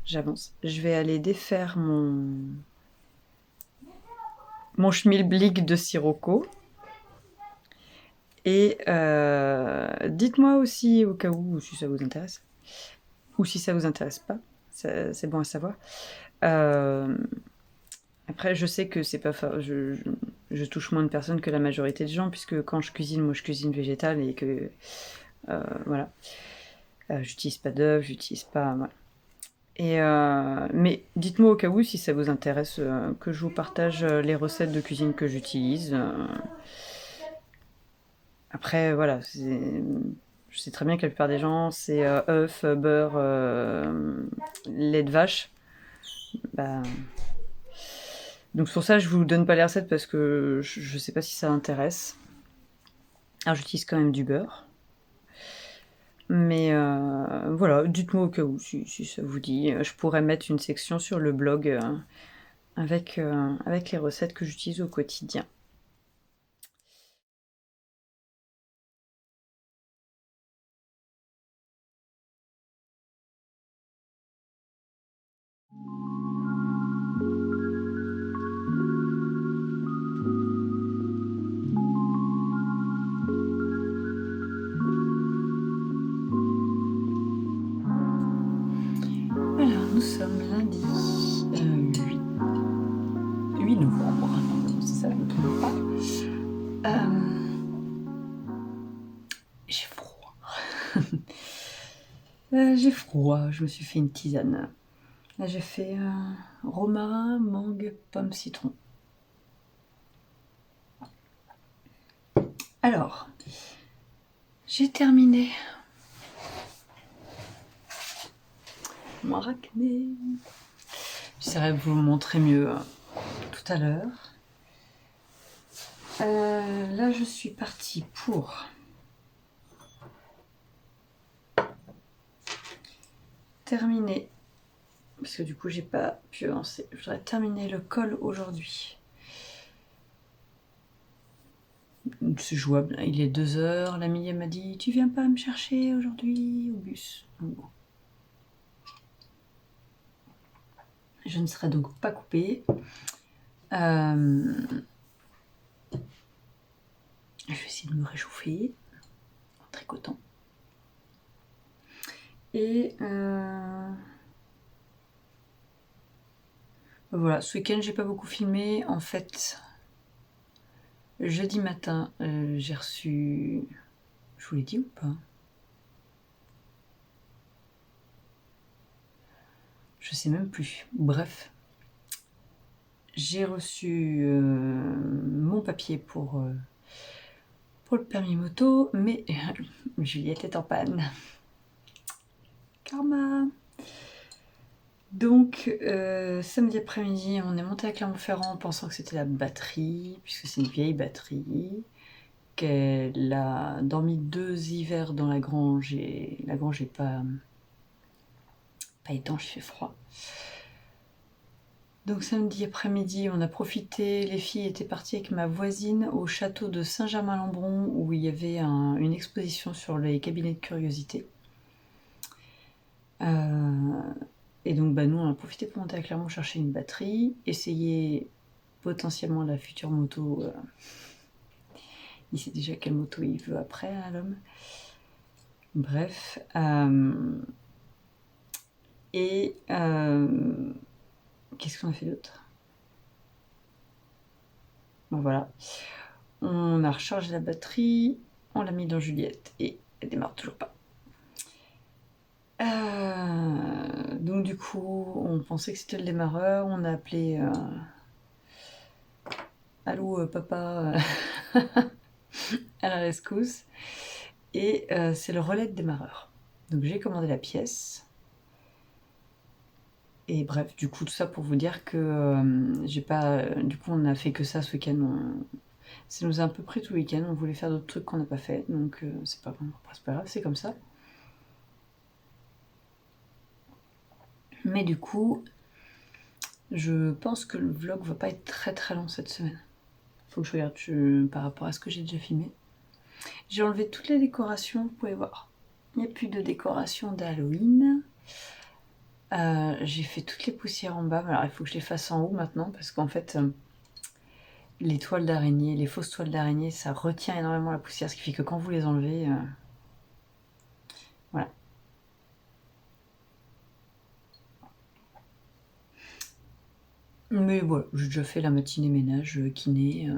j'avance. Je vais aller défaire mon schmilblick de Sirocco. Et dites-moi aussi au cas où si ça vous intéresse. Ou si ça vous intéresse pas. C'est bon à savoir. Après, je sais que c'est pas... je touche moins de personnes que la majorité des gens, puisque quand je cuisine, moi je cuisine végétal et que... voilà. J'utilise pas d'œufs, j'utilise pas... Voilà. Mais dites-moi au cas où si ça vous intéresse que je vous partage les recettes de cuisine que j'utilise. Après, voilà, je sais très bien que la plupart des gens, c'est œufs, beurre, lait de vache. Bah, donc c'est pour ça que je vous donne pas les recettes parce que je sais pas si ça intéresse. Alors j'utilise quand même du beurre. Mais voilà, dites-moi au cas où si ça vous dit. Je pourrais mettre une section sur le blog avec les recettes que j'utilise au quotidien. J'ai froid, je me suis fait une tisane. Là, j'ai fait romarin, mangue, pomme, citron. Alors, j'ai terminé mon arachné. J'essaierai de vous le montrer mieux tout à l'heure. Là, je suis partie pour terminer, parce que du coup, j'ai pas pu avancer. Je voudrais terminer le col aujourd'hui. C'est jouable, il est 2h. L'amie elle m'a dit: tu viens pas me chercher aujourd'hui au bus? Bon. Je ne serai donc pas coupée. Je vais essayer de me réchauffer en tricotant. Et voilà, ce week-end j'ai pas beaucoup filmé. En fait, jeudi matin, j'ai reçu... Je vous l'ai dit ou pas? Je sais même plus. Bref, j'ai reçu mon papier pour le permis moto, mais Juliette est en panne. Karma. Donc, samedi après-midi, on est monté à Clermont-Ferrand en pensant que c'était la batterie, puisque c'est une vieille batterie, qu'elle a dormi 2 hivers dans la grange, et la grange n'est pas étanche, il fait froid. Donc samedi après-midi, on a profité, les filles étaient parties avec ma voisine au château de Saint-Germain-Lembron, où il y avait une exposition sur les cabinets de curiosité. Et donc nous, on a profité pour monter à Clermont chercher une batterie, essayer potentiellement la future moto. Il sait déjà quelle moto il veut après, hein, l'homme. Bref. Qu'est-ce qu'on a fait d'autre? Bon, voilà. On a rechargé la batterie, on l'a mis dans Juliette et elle démarre toujours pas. Donc du coup, on pensait que c'était le démarreur, on a appelé allô papa à la rescousse, et c'est le relais de démarreur. Donc j'ai commandé la pièce. Et bref, du coup, tout ça pour vous dire que j'ai pas... Du coup, on n'a fait que ça ce week-end. Ça nous a un peu pris tout le week-end. On voulait faire d'autres trucs qu'on n'a pas fait. Donc, c'est pas grave, c'est comme ça. Mais du coup, je pense que le vlog va pas être très très long cette semaine. Faut que je regarde par rapport à ce que j'ai déjà filmé. J'ai enlevé toutes les décorations, vous pouvez voir. Il n'y a plus de décoration d'Halloween. J'ai fait toutes les poussières en bas. Alors, il faut que je les fasse en haut maintenant parce qu'en fait... les toiles d'araignée, les fausses toiles d'araignée, ça retient énormément la poussière, ce qui fait que quand vous les enlevez, voilà. Mais voilà, j'ai déjà fait la matinée ménage, kiné,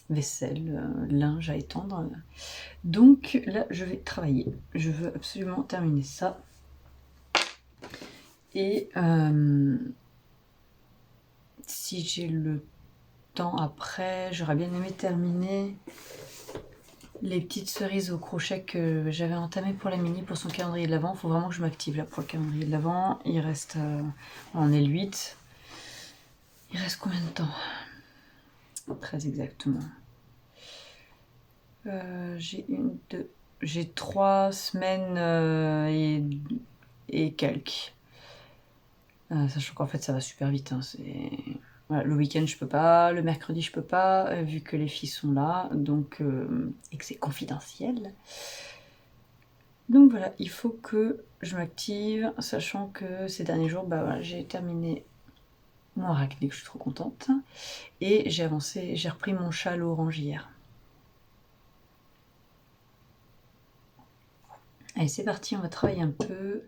vaisselle, linge à étendre. Donc là, je vais travailler. Je veux absolument terminer ça. Et si j'ai le temps après, j'aurais bien aimé terminer les petites cerises au crochet que j'avais entamées pour la mini pour son calendrier de l'Avent. Il faut vraiment que je m'active là pour le calendrier de l'Avent. Il reste... on est le 8. Il reste combien de temps? Très exactement. J'ai 3 semaines et quelques. Sachant qu'en fait ça va super vite. Hein, voilà, le week-end je peux pas, le mercredi je peux pas, vu que les filles sont là, donc et que c'est confidentiel. Donc voilà, il faut que je m'active, sachant que ces derniers jours, voilà, j'ai terminé mon arachné, que je suis trop contente, et j'ai avancé, j'ai repris mon châle orange hier. Allez, c'est parti, on va travailler un peu.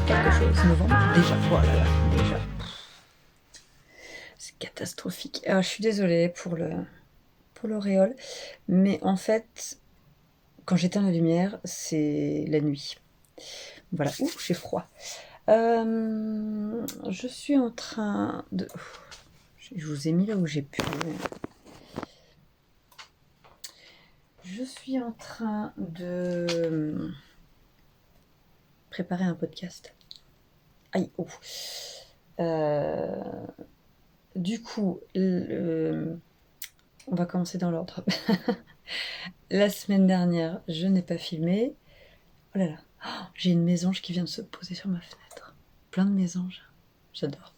quelque chose. Novembre, déjà. Voilà, déjà. C'est catastrophique. Alors, je suis désolée pour l'auréole, mais en fait, quand j'éteins la lumière, c'est la nuit. Voilà. Ouh, j'ai froid. Je suis en train de... Je vous ai mis là où j'ai pu. Je suis en train de préparer un podcast. Aïe, oh. Du coup, on va commencer dans l'ordre. La semaine dernière, je n'ai pas filmé. Oh là là, oh, j'ai une mésange qui vient de se poser sur ma fenêtre. Plein de mésanges. J'adore.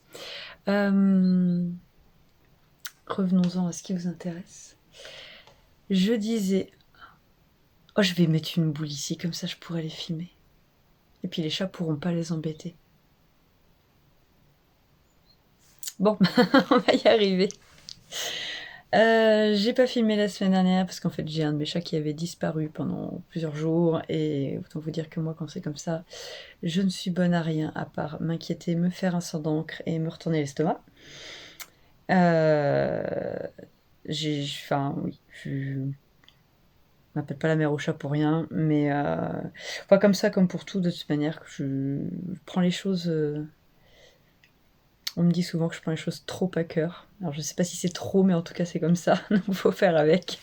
Revenons-en à ce qui vous intéresse. Je disais... Oh, je vais mettre une boule ici, comme ça je pourrais les filmer. Et puis les chats pourront pas les embêter. Bon, on va y arriver. J'ai pas filmé la semaine dernière parce qu'en fait j'ai un de mes chats qui avait disparu pendant plusieurs jours et autant vous dire que moi quand c'est comme ça, je ne suis bonne à rien à part m'inquiéter, me faire un sang d'encre et me retourner l'estomac. Enfin oui, je m'appelle pas la mère au chat pour rien, mais pas comme ça, comme pour tout, de toute manière, que je prends les choses. On me dit souvent que je prends les choses trop à cœur. Alors je sais pas si c'est trop, mais en tout cas c'est comme ça, donc il faut faire avec.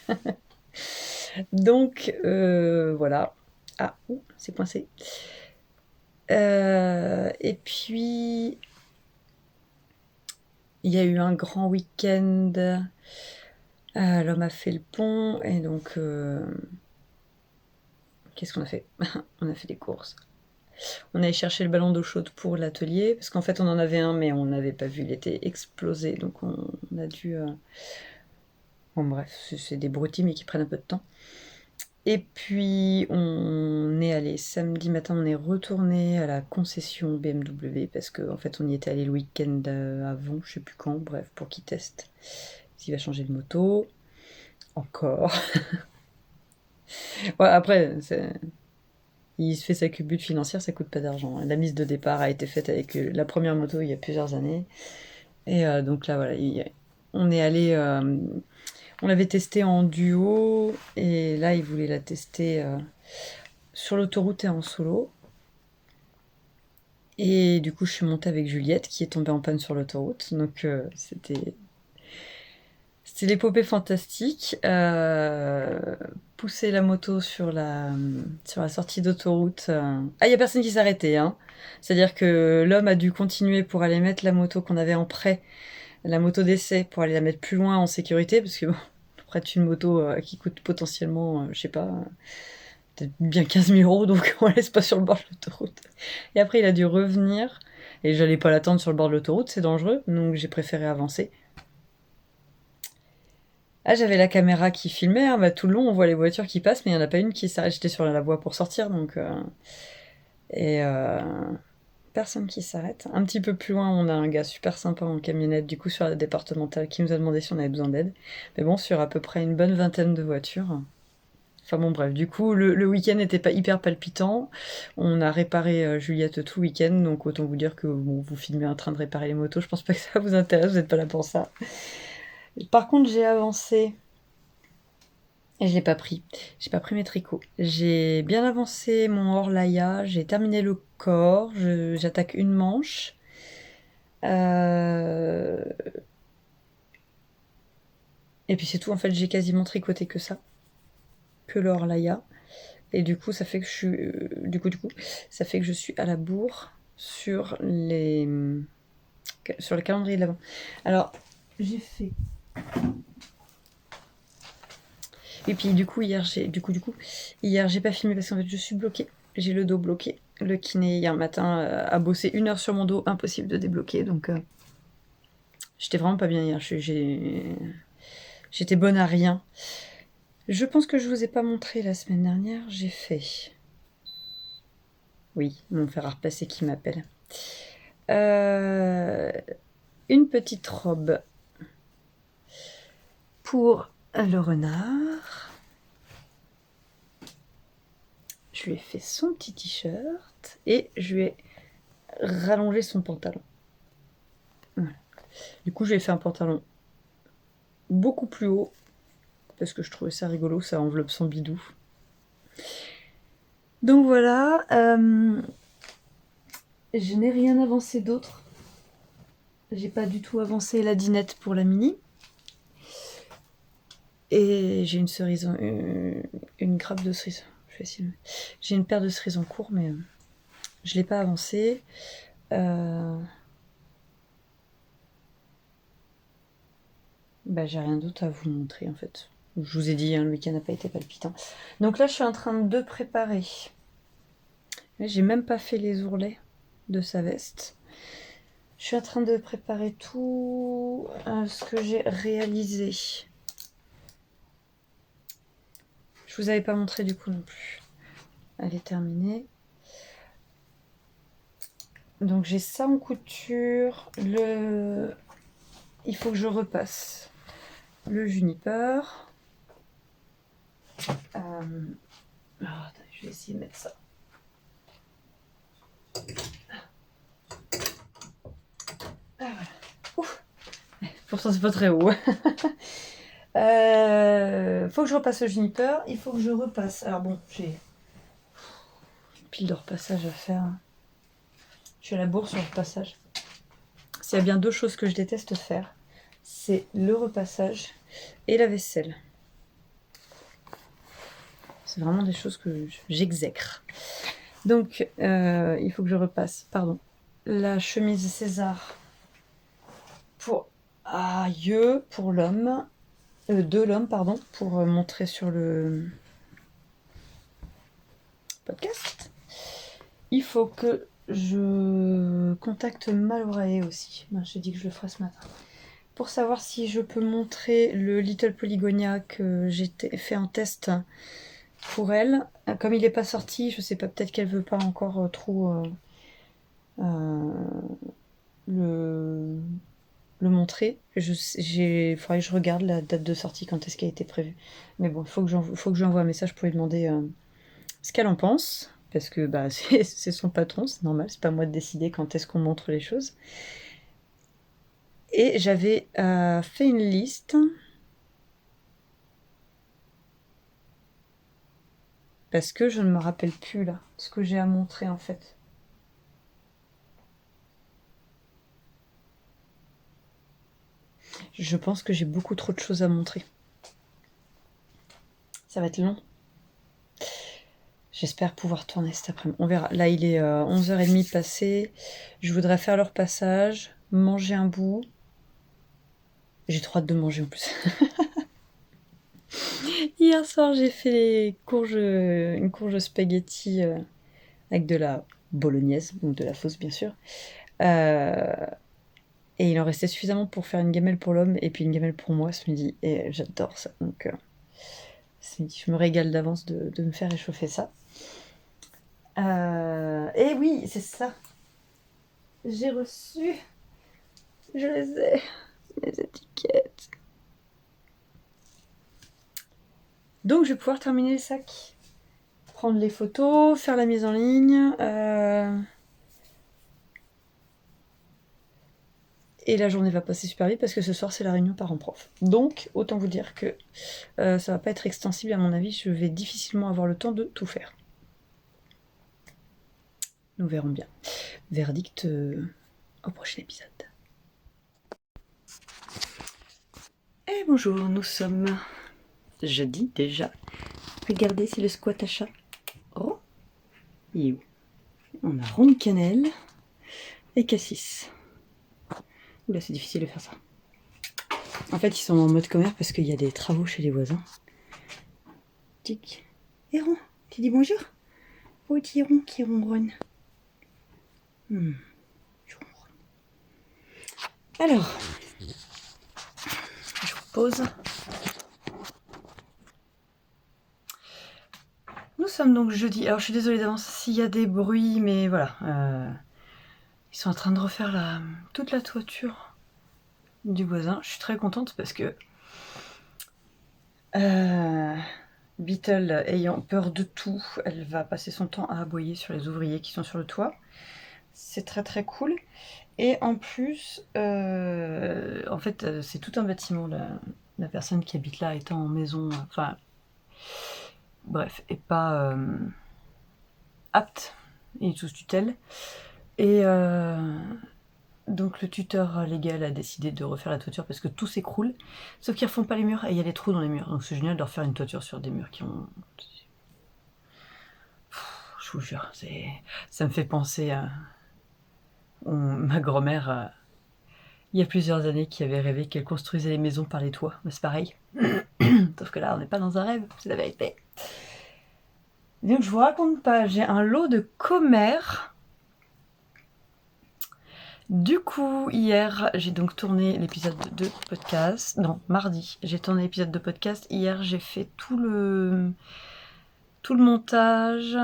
Donc voilà. Ah, c'est coincé. Et puis il y a eu un grand week-end. L'homme a fait le pont et donc qu'est-ce qu'on a fait? On a fait des courses. On allait chercher le ballon d'eau chaude pour l'atelier, parce qu'en fait on en avait un, mais on n'avait pas vu, il était explosé, donc on a dû... Bon bref, c'est des broutilles, mais qui prennent un peu de temps. Et puis on est allé, samedi matin, on est retourné à la concession BMW, parce qu'en fait on y était allé le week-end avant, je sais plus quand, bref, pour qu'il teste s'il va changer de moto. Encore. Ouais, après, il se fait sa culbute financière, ça coûte pas d'argent. La mise de départ a été faite avec la première moto il y a plusieurs années. Et donc là, voilà, on est allé... on l'avait testé en duo, et là, il voulait la tester sur l'autoroute et en solo. Et du coup, je suis montée avec Juliette, qui est tombée en panne sur l'autoroute. Donc, c'était l'épopée fantastique. Pousser la moto sur la sortie d'autoroute. Ah, il n'y a personne qui s'arrêtait, hein. C'est-à-dire que l'homme a dû continuer pour aller mettre la moto qu'on avait en prêt, la moto d'essai, pour aller la mettre plus loin en sécurité, parce que bon, on prête une moto qui coûte potentiellement, je sais pas, peut-être bien 15 000 euros, donc on la laisse pas sur le bord de l'autoroute. Et après, il a dû revenir, et j'allais pas l'attendre sur le bord de l'autoroute, c'est dangereux, donc j'ai préféré avancer. Ah, j'avais la caméra qui filmait, hein, bah, tout le long on voit les voitures qui passent, mais il n'y en a pas une qui s'arrête. J'étais sur la voie pour sortir, donc... personne qui s'arrête. Un petit peu plus loin, on a un gars super sympa en camionnette, du coup sur la départementale, qui nous a demandé si on avait besoin d'aide. Mais bon, sur à peu près une bonne vingtaine de voitures. Enfin bon, bref, du coup, le week-end n'était pas hyper palpitant. On a réparé Juliette tout le week-end, donc autant vous dire que bon, vous filmez en train de réparer les motos, je pense pas que ça vous intéresse, vous n'êtes pas là pour ça. Par contre, j'ai avancé... Et je l'ai pas pris. J'ai pas pris mes tricots. J'ai bien avancé mon Orlaïa. J'ai terminé le corps. J'attaque une manche. Et puis c'est tout. En fait, j'ai quasiment tricoté que ça. Que le Orlaïa. Et du coup, ça fait que je suis... ça fait que je suis à la bourre sur le calendrier de l'Avent. Alors, j'ai fait... Et puis du coup hier j'ai pas filmé parce qu'en fait je suis bloquée. J'ai le dos bloqué. Le kiné hier matin a bossé 1 heure sur mon dos, impossible de débloquer, donc j'étais vraiment pas bien hier. J'étais bonne à rien. Je pense que je vous ai pas montré la semaine dernière. J'ai fait... Oui, mon fer à repasser qui m'appelle. Une petite robe pour le renard. Je lui ai fait son petit t-shirt et je lui ai rallongé son pantalon. Voilà. Du coup, je lui ai fait un pantalon beaucoup plus haut parce que je trouvais ça rigolo, ça enveloppe son bidou. Donc voilà, je n'ai rien avancé d'autre. J'ai pas du tout avancé la dinette pour la mini. Et j'ai une cerise, une grappe de cerise. Je vais essayer. J'ai une paire de cerises en cours, mais je l'ai pas avancé. Bah, j'ai rien d'autre à vous montrer en fait. Je vous ai dit, hein, le week-end n'a pas été palpitant. Donc là, je suis en train de préparer. J'ai même pas fait les ourlets de sa veste. Je suis en train de préparer tout ce que j'ai réalisé. Je vous avais pas montré du coup non plus. Elle est terminée. Donc j'ai ça en couture. Il faut que je repasse le juniper. Attends, je vais essayer de mettre ça. Voilà. Ouf. Pourtant c'est pas très haut. Faut que je repasse le juniper. Il faut que je repasse. Alors bon, j'ai une pile de repassage à faire. Je suis à la bourre sur le repassage. S'il y a bien deux choses que je déteste faire, c'est le repassage et la vaisselle. C'est vraiment des choses que j'exècre. Donc, il faut que je repasse, la chemise César pour pour l'homme, de l'homme, pour montrer sur le podcast. Il faut que je contacte Malorae aussi. Ben, j'ai dit que je le ferai ce matin. Pour savoir si je peux montrer le Little Polygonia que j'ai fait en test pour elle. Comme il n'est pas sorti, je sais pas, peut-être qu'elle veut pas encore trop le montrer. Il faudrait que je regarde la date de sortie, quand est-ce qu'elle a été prévue. Mais bon, il faut que j'envoie un message pour lui demander ce qu'elle en pense. Parce que bah, c'est son patron, c'est normal, c'est pas moi de décider quand est-ce qu'on montre les choses. Et j'avais fait une liste. Parce que je ne me rappelle plus là, ce que j'ai à montrer en fait. Je pense que j'ai beaucoup trop de choses à montrer. Ça va être long. J'espère pouvoir tourner cet après-midi. On verra. Là, il est 11h30 passé. Je voudrais faire leur passage, manger un bout. J'ai trop hâte de manger en plus. Hier soir, j'ai fait une courge spaghetti avec de la bolognaise, donc de la fausse bien sûr. Et il en restait suffisamment pour faire une gamelle pour l'homme et puis une gamelle pour moi ce midi. Et j'adore ça. Donc ce midi, je me régale d'avance de me faire réchauffer ça. Et oui, c'est ça. J'ai reçu. Je les ai. Les étiquettes. Donc je vais pouvoir terminer le sac. Prendre les photos, faire la mise en ligne. Et la journée va passer super vite parce que ce soir c'est la réunion parents-prof. Donc autant vous dire que ça va pas être extensible à mon avis, je vais difficilement avoir le temps de tout faire. Nous verrons bien. Verdict au prochain épisode. Et bonjour, nous sommes jeudi déjà. Regardez, c'est le squat à chat. Oh, il est où? On a Ronde Cannelle et Cassis. Oula, c'est difficile de faire ça. En fait, ils sont en mode commère parce qu'il y a des travaux chez les voisins. Tic. Et Ron, tu dis bonjour? Oh, petit Ron qui ronronne. Je ronronne. Alors, je vous pose. Nous sommes donc jeudi. Alors, je suis désolée d'avance s'il y a des bruits, mais voilà. Ils sont en train de refaire toute la toiture du voisin. Je suis très contente parce que Beetle ayant peur de tout, elle va passer son temps à aboyer sur les ouvriers qui sont sur le toit. C'est très très cool. Et en plus, en fait, c'est tout un bâtiment. La personne qui habite là étant en maison, enfin, bref, est pas apte, il est sous tutelle. Et donc le tuteur légal a décidé de refaire la toiture parce que tout s'écroule, sauf qu'ils refont pas les murs et il y a des trous dans les murs. Donc c'est génial de refaire une toiture sur des murs qui ont... Je vous jure, ça me fait penser à ma grand-mère, il y a plusieurs années, qui avait rêvé qu'elle construisait les maisons par les toits. Mais c'est pareil. Sauf que là, on n'est pas dans un rêve, c'est la vérité. Donc je vous raconte pas, j'ai un lot de commères. Du coup, hier, j'ai donc tourné l'épisode de podcast. Non, mardi, j'ai tourné l'épisode de podcast. Hier, j'ai fait tout le montage.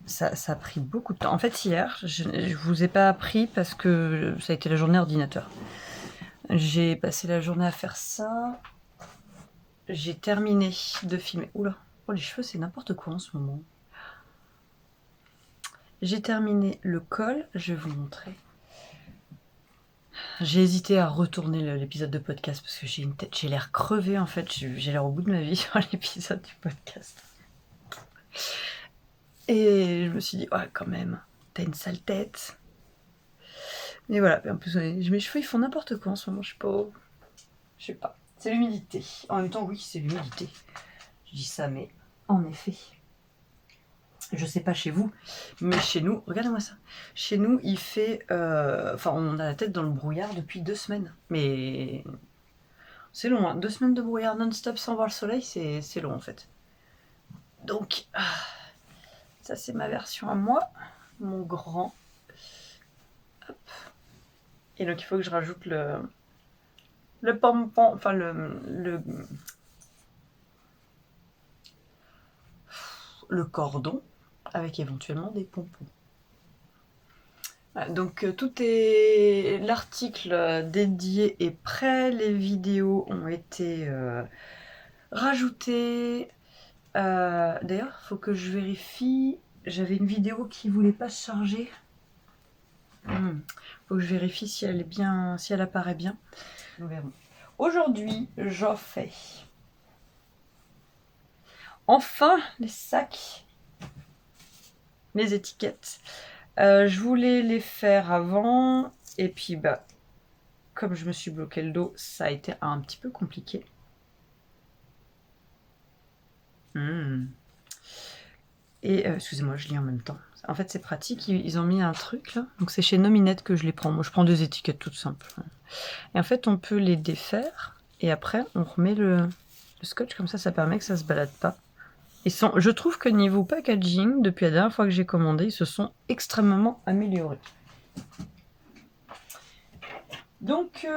Ça a pris beaucoup de temps. En fait, hier, je vous ai pas appris parce que ça a été la journée ordinateur. J'ai passé la journée à faire ça. J'ai terminé de filmer. Oula, oh les cheveux, c'est n'importe quoi en ce moment. J'ai terminé le col, je vais vous montrer. J'ai hésité à retourner l'épisode de podcast parce que j'ai une tête, j'ai l'air crevée en fait, j'ai l'air au bout de ma vie sur l'épisode du podcast. Et je me suis dit, ouais, quand même, t'as une sale tête. Mais voilà, en plus, mes cheveux ils font n'importe quoi en ce moment, je sais pas. C'est l'humidité. En même temps, oui, c'est l'humidité. Je dis ça, mais en effet. Je sais pas chez vous, mais chez nous, regardez-moi ça. Chez nous, il fait... Enfin, on a la tête dans le brouillard depuis 2 semaines. Mais c'est long, hein. 2 semaines de brouillard non-stop sans voir le soleil, c'est long en fait. Donc, ça c'est ma version à moi, mon grand. Hop. Et donc il faut que je rajoute le pompon, enfin le cordon, avec éventuellement des pompons. Donc tout est... L'article dédié est prêt, les vidéos ont été rajoutées. D'ailleurs, il faut que je vérifie. J'avais une vidéo qui voulait pas se charger. Faut que je vérifie si elle est bien, si elle apparaît bien. Nous verrons. Aujourd'hui, j'en fais. Enfin, les sacs, les étiquettes. Je voulais les faire avant, et puis bah, comme je me suis bloqué le dos, ça a été un petit peu compliqué. Et excusez-moi, je lis en même temps. En fait, c'est pratique, ils ont mis un truc là. Donc c'est chez Nominette que je les prends. Moi, je prends des étiquettes toutes simples. Et en fait, on peut les défaire, et après, on remet le scotch comme ça permet que ça se balade pas. Je trouve que niveau packaging, depuis la dernière fois que j'ai commandé, ils se sont extrêmement améliorés. Donc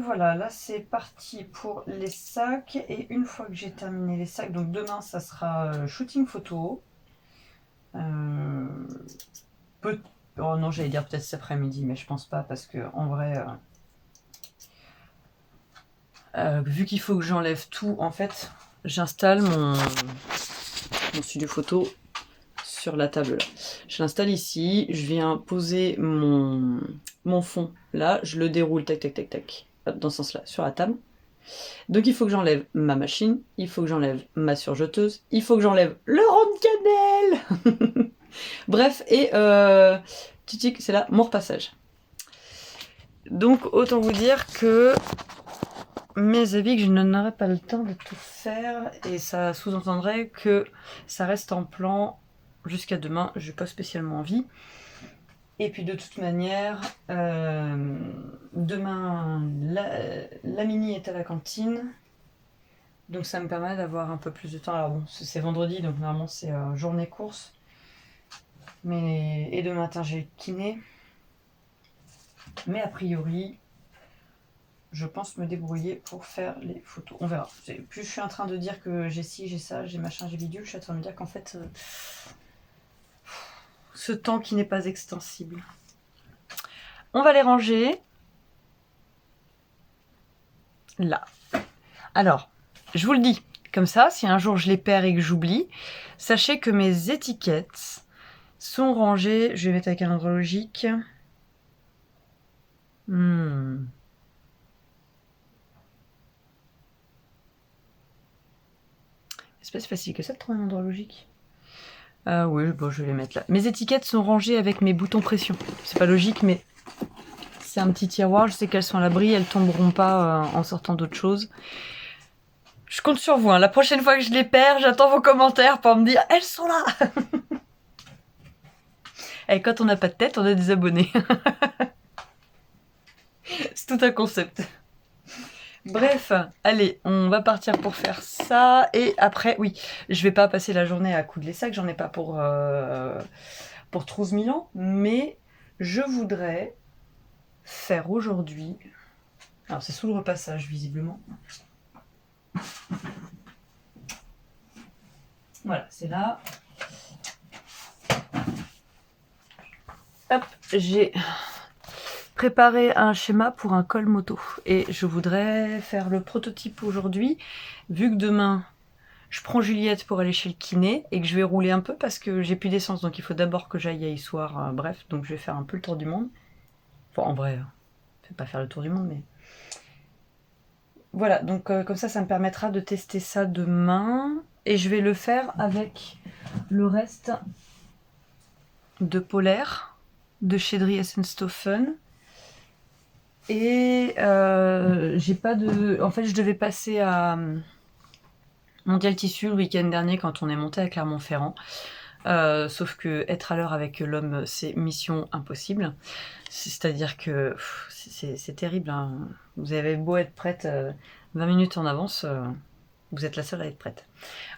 voilà, là c'est parti pour les sacs. Et une fois que j'ai terminé les sacs, donc demain ça sera shooting photo. Oh non, j'allais dire peut-être cet après-midi, mais je pense pas parce que en vrai, vu qu'il faut que j'enlève tout, en fait, j'installe mon studio photo sur la table là. Je l'installe ici, je viens poser mon fond là, je le déroule tac tac tac tac, dans ce sens là, sur la table. Donc il faut que j'enlève ma machine, il faut que j'enlève ma surjeteuse, il faut que j'enlève le rond de cannelle. Bref, et Titic, c'est là mon repassage. Donc autant vous dire que mes avis, que je n'aurai pas le temps de tout faire, et ça sous-entendrait que ça reste en plan jusqu'à demain. Je n'ai pas spécialement envie. Et puis de toute manière, demain, la mini est à la cantine. Donc ça me permet d'avoir un peu plus de temps. Alors bon, c'est vendredi, donc normalement c'est journée course. Et demain matin j'ai kiné. Mais a priori, je pense me débrouiller pour faire les photos. On verra. Plus je suis en train de dire que j'ai ci, j'ai ça, j'ai machin, j'ai bidule, je suis en train de me dire qu'en fait, ce temps qui n'est pas extensible. On va les ranger. Là. Alors, je vous le dis, comme ça, si un jour je les perds et que j'oublie, sachez que mes étiquettes sont rangées, je vais mettre avec un endroit logique. C'est pas si facile que ça de trouver un endroit logique. Oui, bon, je vais les mettre là. Mes étiquettes sont rangées avec mes boutons pression. C'est pas logique, mais c'est un petit tiroir. Je sais qu'elles sont à l'abri, elles tomberont pas en sortant d'autre chose. Je compte sur vous. Hein. La prochaine fois que je les perds, j'attends vos commentaires pour me dire elles sont là. Et quand on n'a pas de tête, on a des abonnés. C'est tout un concept. Bref, allez, on va partir pour faire ça. Et après, oui, je vais pas passer la journée à coudre les sacs, j'en ai pas pour 12 000 ans. Mais je voudrais faire aujourd'hui... Alors c'est sous le repassage, visiblement. Voilà, c'est là. Hop, j'ai préparé un schéma pour un col moto. Et je voudrais faire le prototype aujourd'hui, vu que demain... Je prends Juliette pour aller chez le kiné et que je vais rouler un peu parce que j'ai plus d'essence. Donc il faut d'abord que j'aille à Issoire. Bref, donc je vais faire un peu le tour du monde. Enfin, en vrai, je vais pas faire le tour du monde, mais... Voilà, donc comme ça me permettra de tester ça demain. Et je vais le faire avec le reste de Polaire, de chez Dries & Stoffen. Et j'ai pas de... En fait, je devais passer à... Mondial Tissu le week-end dernier quand on est monté à Clermont-Ferrand. Sauf que être à l'heure avec l'homme, c'est mission impossible. C'est-à-dire que c'est terrible. Hein. Vous avez beau être prête 20 minutes en avance, vous êtes la seule à être prête.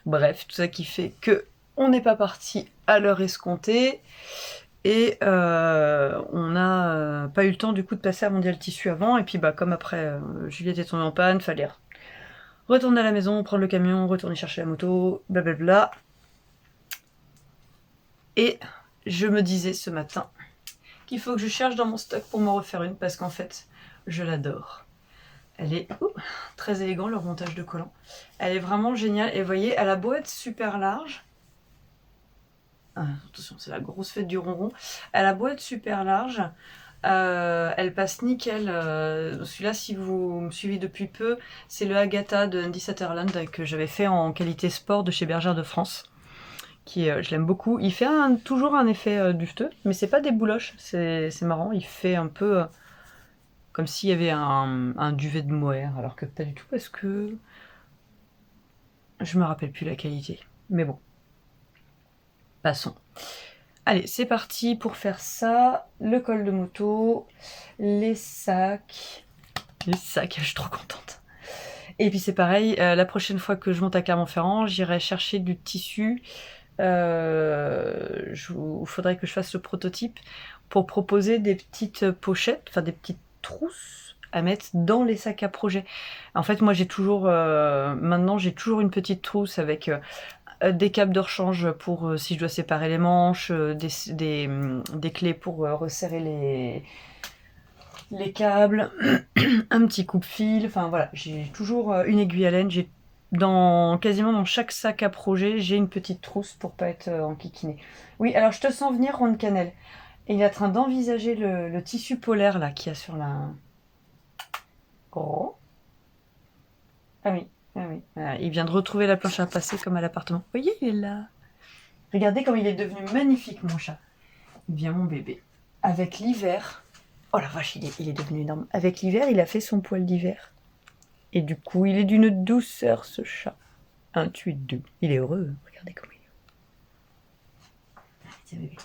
Bref, tout ça qui fait que on n'est pas parti à l'heure escomptée. Et on n'a pas eu le temps du coup de passer à Mondial Tissu avant. Et puis bah comme après Juliette est tombée en panne, fallait retourner à la maison, prendre le camion, retourner chercher la moto, blablabla. Et je me disais ce matin qu'il faut que je cherche dans mon stock pour m'en refaire une parce qu'en fait, je l'adore. Elle est très élégant, le montage de collant. Elle est vraiment géniale. Et vous voyez, elle a beau être super large. Attention, c'est la grosse fête du ronron. Elle a beau être super large. Elle passe nickel. Celui-là, si vous me suivez depuis peu, c'est le Agatha de Andy Sutherland que j'avais fait en qualité sport de chez Bergère de France. Qui je l'aime beaucoup. Il fait toujours un effet dufteux, mais c'est pas des bouloches. C'est marrant. Il fait un peu comme s'il y avait un duvet de mohair, alors que pas du tout parce que je me rappelle plus la qualité. Mais bon, passons. Allez, c'est parti pour faire ça. Le col de moto, les sacs. Les sacs, je suis trop contente. Et puis c'est pareil, la prochaine fois que je monte à Clermont-Ferrand, j'irai chercher du tissu. Il faudrait que je fasse le prototype pour proposer des petites pochettes, enfin des petites trousses à mettre dans les sacs à projet. En fait, moi j'ai toujours, maintenant j'ai toujours une petite trousse avec des câbles de rechange pour si je dois séparer les manches, des clés pour resserrer les câbles, un petit coupe-fil, enfin voilà, j'ai toujours une aiguille à laine, quasiment dans chaque sac à projet, j'ai une petite trousse pour pas être enquiquinée. Oui, alors je te sens venir, Ron Cannelle. Et il est en train d'envisager le tissu polaire là qu'il y a sur la... Oh. Ah oui, ah oui. Il vient de retrouver la planche à passer comme à l'appartement. Vous voyez, il est là. Regardez comme il est devenu magnifique, mon chat. Bien, mon bébé. Avec l'hiver... Oh la vache, il est devenu énorme. Avec l'hiver, il a fait son poil d'hiver. Et du coup, il est d'une douceur, ce chat. Un tuit doux. Il est heureux. Regardez comment il est. Tiens, bébé.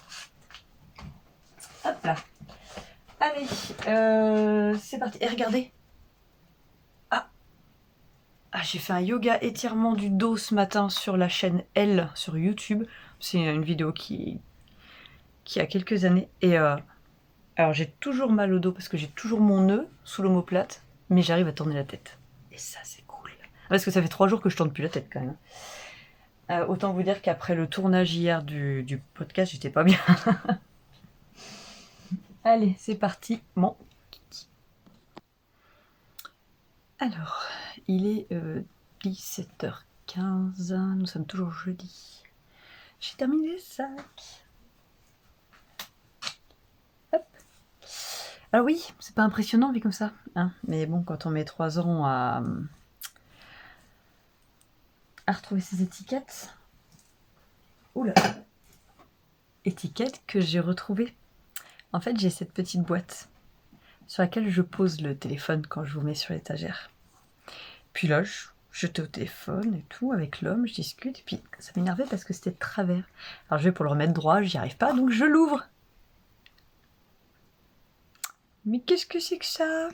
Hop là. Allez, c'est parti. Et regardez. J'ai fait un yoga étirement du dos ce matin sur la chaîne L sur YouTube. C'est une vidéo qui a quelques années. Et alors j'ai toujours mal au dos parce que j'ai toujours mon nœud sous l'omoplate, mais j'arrive à tourner la tête. Et ça, c'est cool. Parce que ça fait 3 jours que je tourne plus la tête quand même. Autant vous dire qu'après le tournage hier du podcast, j'étais pas bien. Allez, c'est parti. Alors, il est 17h15, nous sommes toujours jeudi. J'ai terminé les sacs. Hop. Alors oui, c'est pas impressionnant vu comme ça, hein, mais bon, quand on met 3 ans à retrouver ses étiquettes. Oula. Étiquettes que j'ai retrouvées. En fait, j'ai cette petite boîte sur laquelle je pose le téléphone quand je vous mets sur l'étagère. Puis là, j'étais au téléphone et tout avec l'homme, je discute, et puis ça m'énervait parce que c'était de travers. Alors je vais pour le remettre droit, j'y arrive pas, donc je l'ouvre. Mais qu'est-ce que c'est que ça?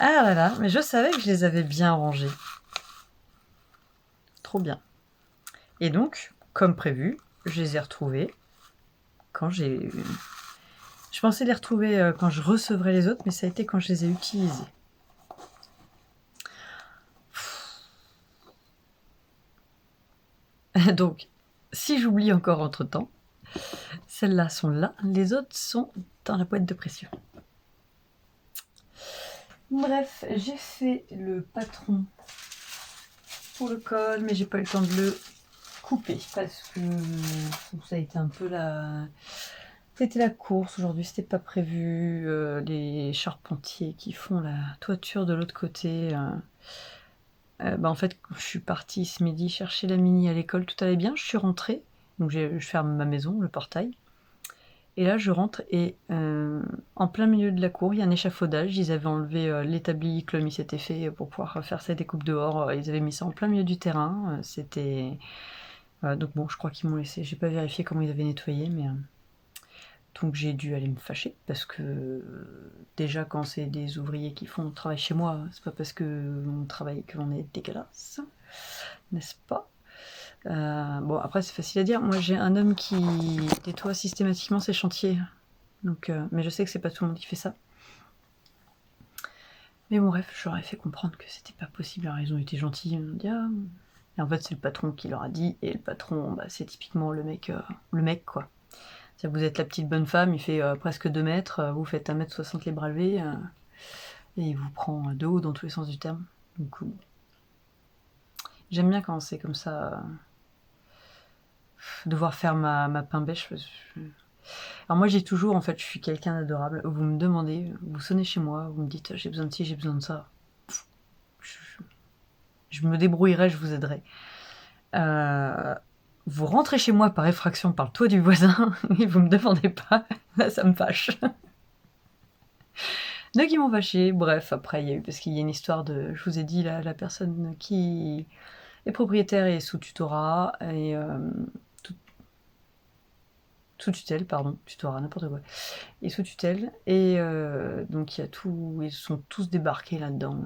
Ah là là, mais je savais que je les avais bien rangés. Trop bien. Et donc, comme prévu, je les ai retrouvés quand j'ai... Je pensais les retrouver quand je recevrais les autres, mais ça a été quand je les ai utilisés. Donc, si j'oublie encore entre-temps, celles-là sont là, les autres sont dans la boîte de pression. Bref, j'ai fait le patron pour le col, mais j'ai pas eu le temps de le couper parce que ça a été un peu la... C'était la course aujourd'hui, c'était pas prévu. Les charpentiers qui font la toiture de l'autre côté. En fait, je suis partie ce midi chercher la mini à l'école, tout allait bien. Je suis rentrée, donc je ferme ma maison, le portail. Et là, je rentre et en plein milieu de la cour, il y a un échafaudage. Ils avaient enlevé l'établi que l'homme s'était fait pour pouvoir faire sa découpe dehors. Ils avaient mis ça en plein milieu du terrain. C'était... donc bon, je crois qu'ils m'ont laissé. J'ai pas vérifié comment ils avaient nettoyé, mais... Donc j'ai dû aller me fâcher parce que déjà quand c'est des ouvriers qui font le travail chez moi, c'est pas parce qu'on travaille que l'on est dégueulasse, n'est-ce pas? Bon après c'est facile à dire, moi j'ai un homme qui nettoie systématiquement ses chantiers, donc, mais je sais que c'est pas tout le monde qui fait ça. Mais bon bref, je leur ai fait comprendre que c'était pas possible, alors ils ont été gentils, ils m'ont dit ah... Et en fait c'est le patron qui leur a dit, et le patron c'est typiquement le mec quoi. Vous êtes la petite bonne femme, il fait presque 2 mètres, vous faites 1m60 les bras levés, et il vous prend de haut dans tous les sens du terme. Donc, j'aime bien quand c'est comme ça, devoir faire ma pain bêche. Alors moi j'ai toujours, en fait, je suis quelqu'un d'adorable. Vous me demandez, vous sonnez chez moi, vous me dites j'ai besoin de ci, j'ai besoin de ça. Je me débrouillerai, je vous aiderai. Vous rentrez chez moi par effraction par le toit du voisin et vous me demandez pas, là ça me fâche. Donc ils m'ont fâché, bref, après il y a eu, parce qu'il y a une histoire de, je vous ai dit, la personne qui est propriétaire est sous tutorat, et sous tutelle, pardon, tutorat, n'importe quoi, et sous tutelle, et donc il y a tout, ils sont tous débarqués là-dedans.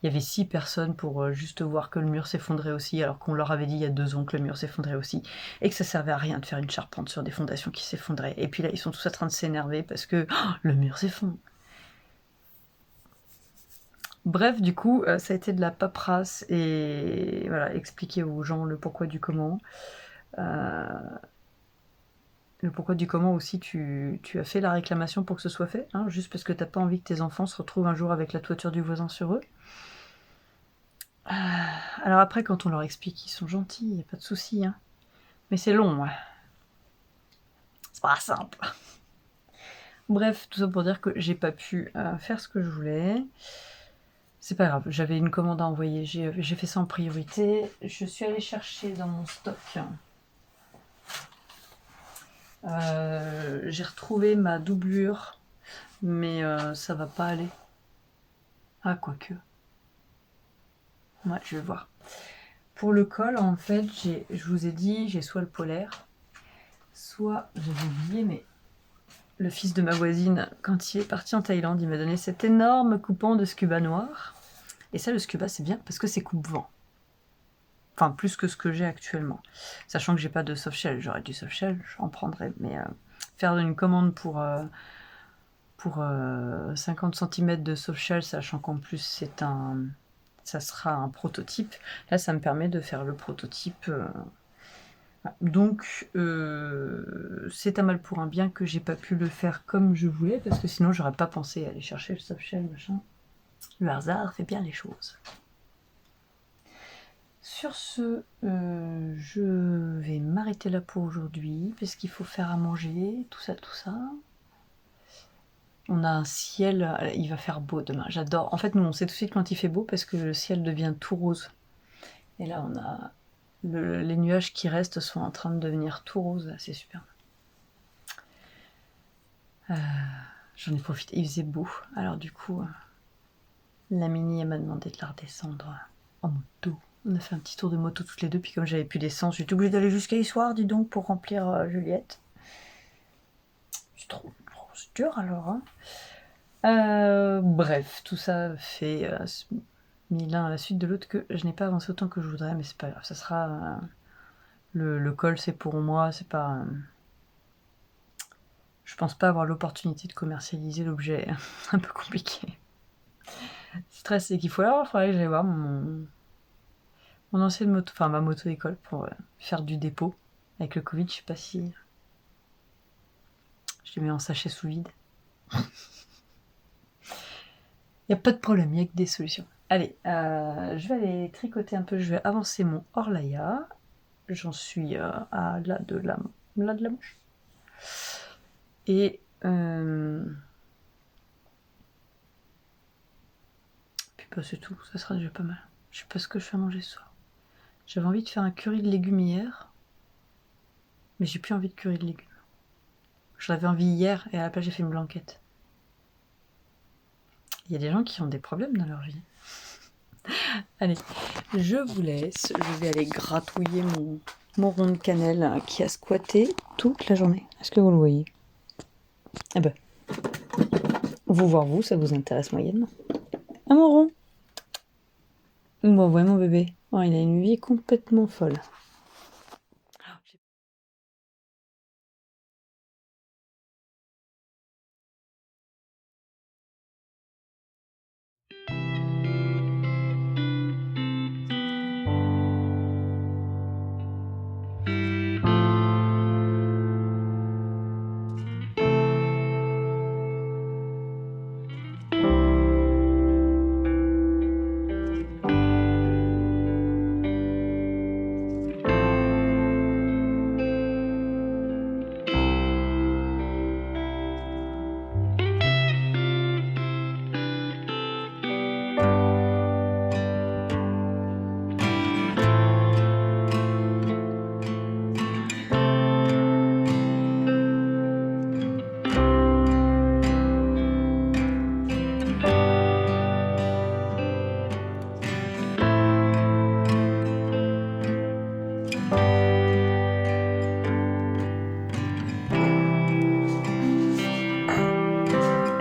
Il y avait 6 personnes pour juste voir que le mur s'effondrait aussi, alors qu'on leur avait dit il y a 2 ans que le mur s'effondrait aussi, et que ça servait à rien de faire une charpente sur des fondations qui s'effondraient. Et puis là, ils sont tous en train de s'énerver parce que le mur s'effondre. Bref, du coup, ça a été de la paperasse et voilà, expliquer aux gens le pourquoi du comment. Le pourquoi du comment aussi, tu as fait la réclamation pour que ce soit fait, hein, juste parce que t'as pas envie que tes enfants se retrouvent un jour avec la toiture du voisin sur eux. Alors après, quand on leur explique, ils sont gentils, il n'y a pas de souci, hein. Mais c'est long, ouais. C'est pas simple. Bref, tout ça pour dire que j'ai pas pu faire ce que je voulais. C'est pas grave, j'avais une commande à envoyer, j'ai fait ça en priorité. Je suis allée chercher dans mon stock. J'ai retrouvé ma doublure, mais ça va pas aller. Ah, quoique. Ouais, je vais voir. Pour le col, en fait, je vous ai dit, j'ai soit le polaire, soit, j'avais oublié, mais le fils de ma voisine, quand il est parti en Thaïlande, il m'a donné cet énorme coupon de scuba noir. Et ça, le scuba, c'est bien parce que c'est coupe-vent. Enfin, plus que ce que j'ai actuellement. Sachant que j'ai pas de softshell. J'aurais du softshell, j'en prendrais. Mais faire une commande pour 50 cm de softshell, sachant qu'en plus ça sera un prototype. Là, ça me permet de faire le prototype. Donc, c'est un mal pour un bien que j'ai pas pu le faire comme je voulais, parce que sinon, j'aurais pas pensé à aller chercher le softshell, machin. Le hasard fait bien les choses. Sur ce, je vais m'arrêter là pour aujourd'hui, parce qu'il faut faire à manger, tout ça, tout ça. On a un ciel, il va faire beau demain, j'adore. En fait, nous, on sait tout de suite quand il fait beau, parce que le ciel devient tout rose. Et là, on a les nuages qui restent sont en train de devenir tout rose, c'est super. J'en ai profité, il faisait beau. Alors du coup, la Mini, elle m'a demandé de la redescendre en moto. On a fait un petit tour de moto toutes les deux, puis comme j'avais plus d'essence, j'étais obligée d'aller jusqu'à Issoire, dis donc, pour remplir Juliette. C'est trop c'est dur alors, hein. Bref, tout ça fait mis l'un à la suite de l'autre que je n'ai pas avancé autant que je voudrais, mais c'est pas grave, ça sera... le col, c'est pour moi, c'est pas... je pense pas avoir l'opportunité de commercialiser l'objet, un peu compliqué. Stress, c'est qu'il faut l'avoir, il faudrait que j'aille voir mon ancienne moto, enfin ma moto d'école pour faire du dépôt. Avec le Covid, je sais pas si je les mets en sachet sous vide. Y a pas de problème, y a que des solutions. Allez, je vais aller tricoter un peu, je vais avancer mon Orlaïa. J'en suis à là de la manche. Et puis bah, c'est tout, ça sera déjà pas mal. Je sais pas ce que je fais à manger ce soir. J'avais envie de faire un curry de légumes hier, mais j'ai plus envie de curry de légumes. J'en avais envie hier et à la place j'ai fait une blanquette. Il y a des gens qui ont des problèmes dans leur vie. Allez, je vous laisse. Je vais aller gratouiller mon rond de cannelle qui a squatté toute la journée. Est-ce que vous le voyez? Eh ben, vous voir vous, ça vous intéresse moyennement. Ah mon rond. Bon, ouais mon bébé. Oh, il a une vie complètement folle.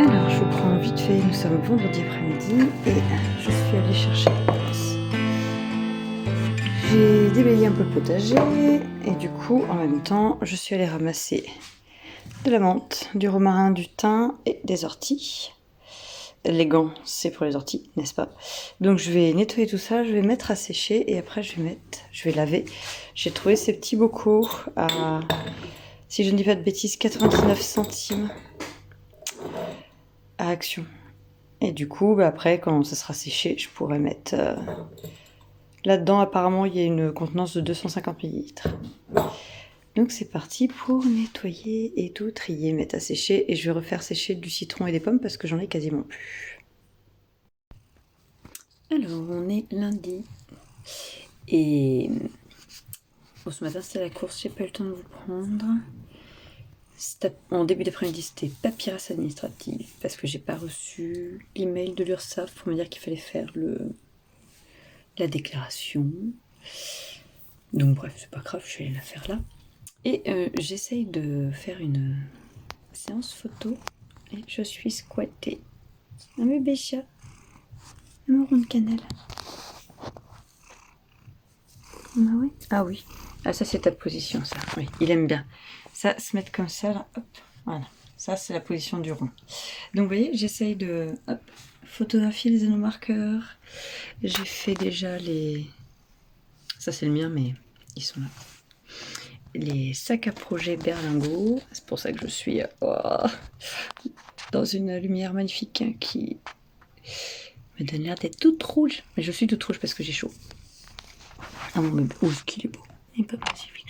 Alors, je prends vite fait, nous sommes vendredi après-midi et je suis allée chercher la place. J'ai déblayé un peu le potager et du coup, en même temps, je suis allée ramasser de la menthe, du romarin, du thym et des orties. Les gants, c'est pour les orties, n'est-ce pas? Donc je vais nettoyer tout ça, je vais mettre à sécher et après je vais laver. J'ai trouvé ces petits bocaux à, si je ne dis pas de bêtises, 99 centimes à Action. Et du coup, bah après, quand ça sera séché, je pourrais mettre... Là-dedans, apparemment, il y a une contenance de 250 ml. Donc c'est parti pour nettoyer et tout trier, mettre à sécher. Et je vais refaire sécher du citron et des pommes parce que j'en ai quasiment plus. Alors, on est lundi. Et bon, ce matin, c'était la course, j'ai pas eu le temps de vous prendre. En début d'après-midi, c'était papyrus administratif parce que j'ai pas reçu l'email de l'URSSAF pour me dire qu'il fallait faire la déclaration. Donc bref, c'est pas grave, je vais aller la faire là. Et j'essaye de faire une séance photo et je suis squattée. Un bébé chat, un rond de cannelle. Ah oui. Ah oui. Ah ça c'est ta position ça. Oui, il aime bien. Ça, se mettre comme ça là, hop, voilà. Ça c'est la position du rond. Donc vous voyez, j'essaye de photographier les anneaux marqueurs. J'ai fait déjà les... Ça c'est le mien mais ils sont là. Les sacs à projet berlingot. C'est pour ça que je suis dans une lumière magnifique qui me donne l'air d'être toute rouge. Mais je suis toute rouge parce que j'ai chaud. Ah mon bébé, oh, ce qu'il est beau. Il est pas magnifique.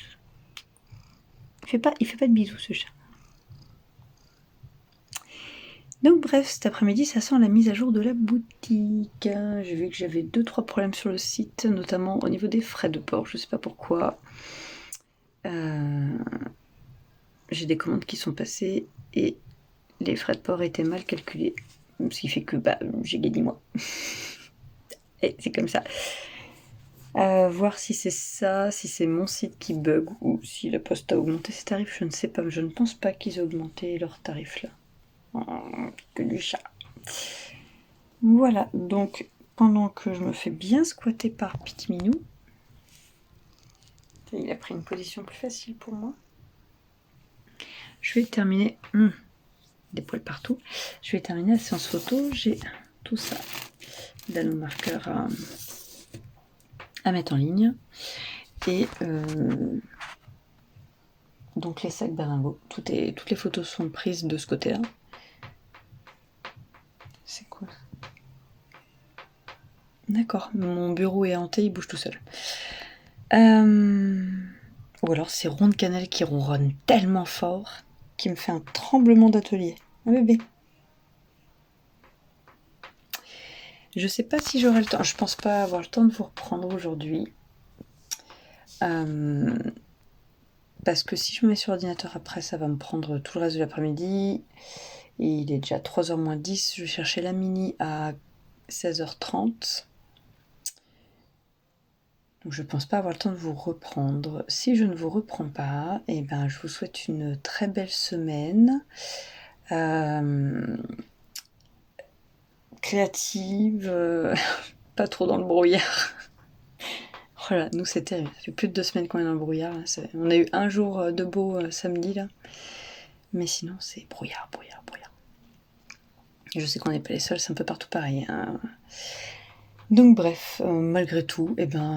Il fait pas de bisous, ce chat. Donc bref, cet après-midi, ça sent la mise à jour de la boutique. J'ai vu que j'avais 2-3 problèmes sur le site, notamment au niveau des frais de port. Je sais pas pourquoi. J'ai des commandes qui sont passées et les frais de port étaient mal calculés. Ce qui fait que j'ai gagné moi. Et c'est comme ça. Voir si c'est ça, si c'est mon site qui bug ou si la Poste a augmenté ses tarifs, je ne sais pas. Je ne pense pas qu'ils aient augmenté leurs tarifs là. Que du chat. Voilà, donc pendant que je me fais bien squatter par Petit Minou, il a pris une position plus facile pour moi. Je vais terminer. Des poils partout. Je vais terminer la séance photo. J'ai tout ça. Nanomarqueur à mettre en ligne. Et donc les sacs Beringo. Toutes les photos sont prises de ce côté-là. C'est quoi? D'accord, mon bureau est hanté, il bouge tout seul. Ou alors c'est Ronde Cannelle qui ronronne tellement fort qui me fait un tremblement d'atelier. Un bébé. Je sais pas si j'aurai le temps. Je pense pas avoir le temps de vous reprendre aujourd'hui. Parce que si je me mets sur l'ordinateur après, ça va me prendre tout le reste de l'après-midi. Et il est déjà 3h moins 10. Je vais chercher la mini à 16h30. Donc je pense pas avoir le temps de vous reprendre. Si je ne vous reprends pas, je vous souhaite une très belle semaine. Créative, pas trop dans le brouillard. Voilà, nous c'est terrible. Ça fait plus de 2 semaines qu'on est dans le brouillard. Là. On a eu un jour de beau samedi là. Mais sinon c'est brouillard. Je sais qu'on n'est pas les seuls, c'est un peu partout pareil. Hein. Donc bref, malgré tout,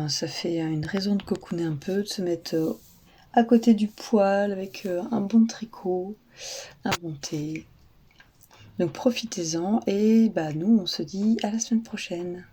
ça fait une raison de cocooner un peu, de se mettre à côté du poêle avec un bon tricot, un bon thé. Donc profitez-en et nous on se dit à la semaine prochaine.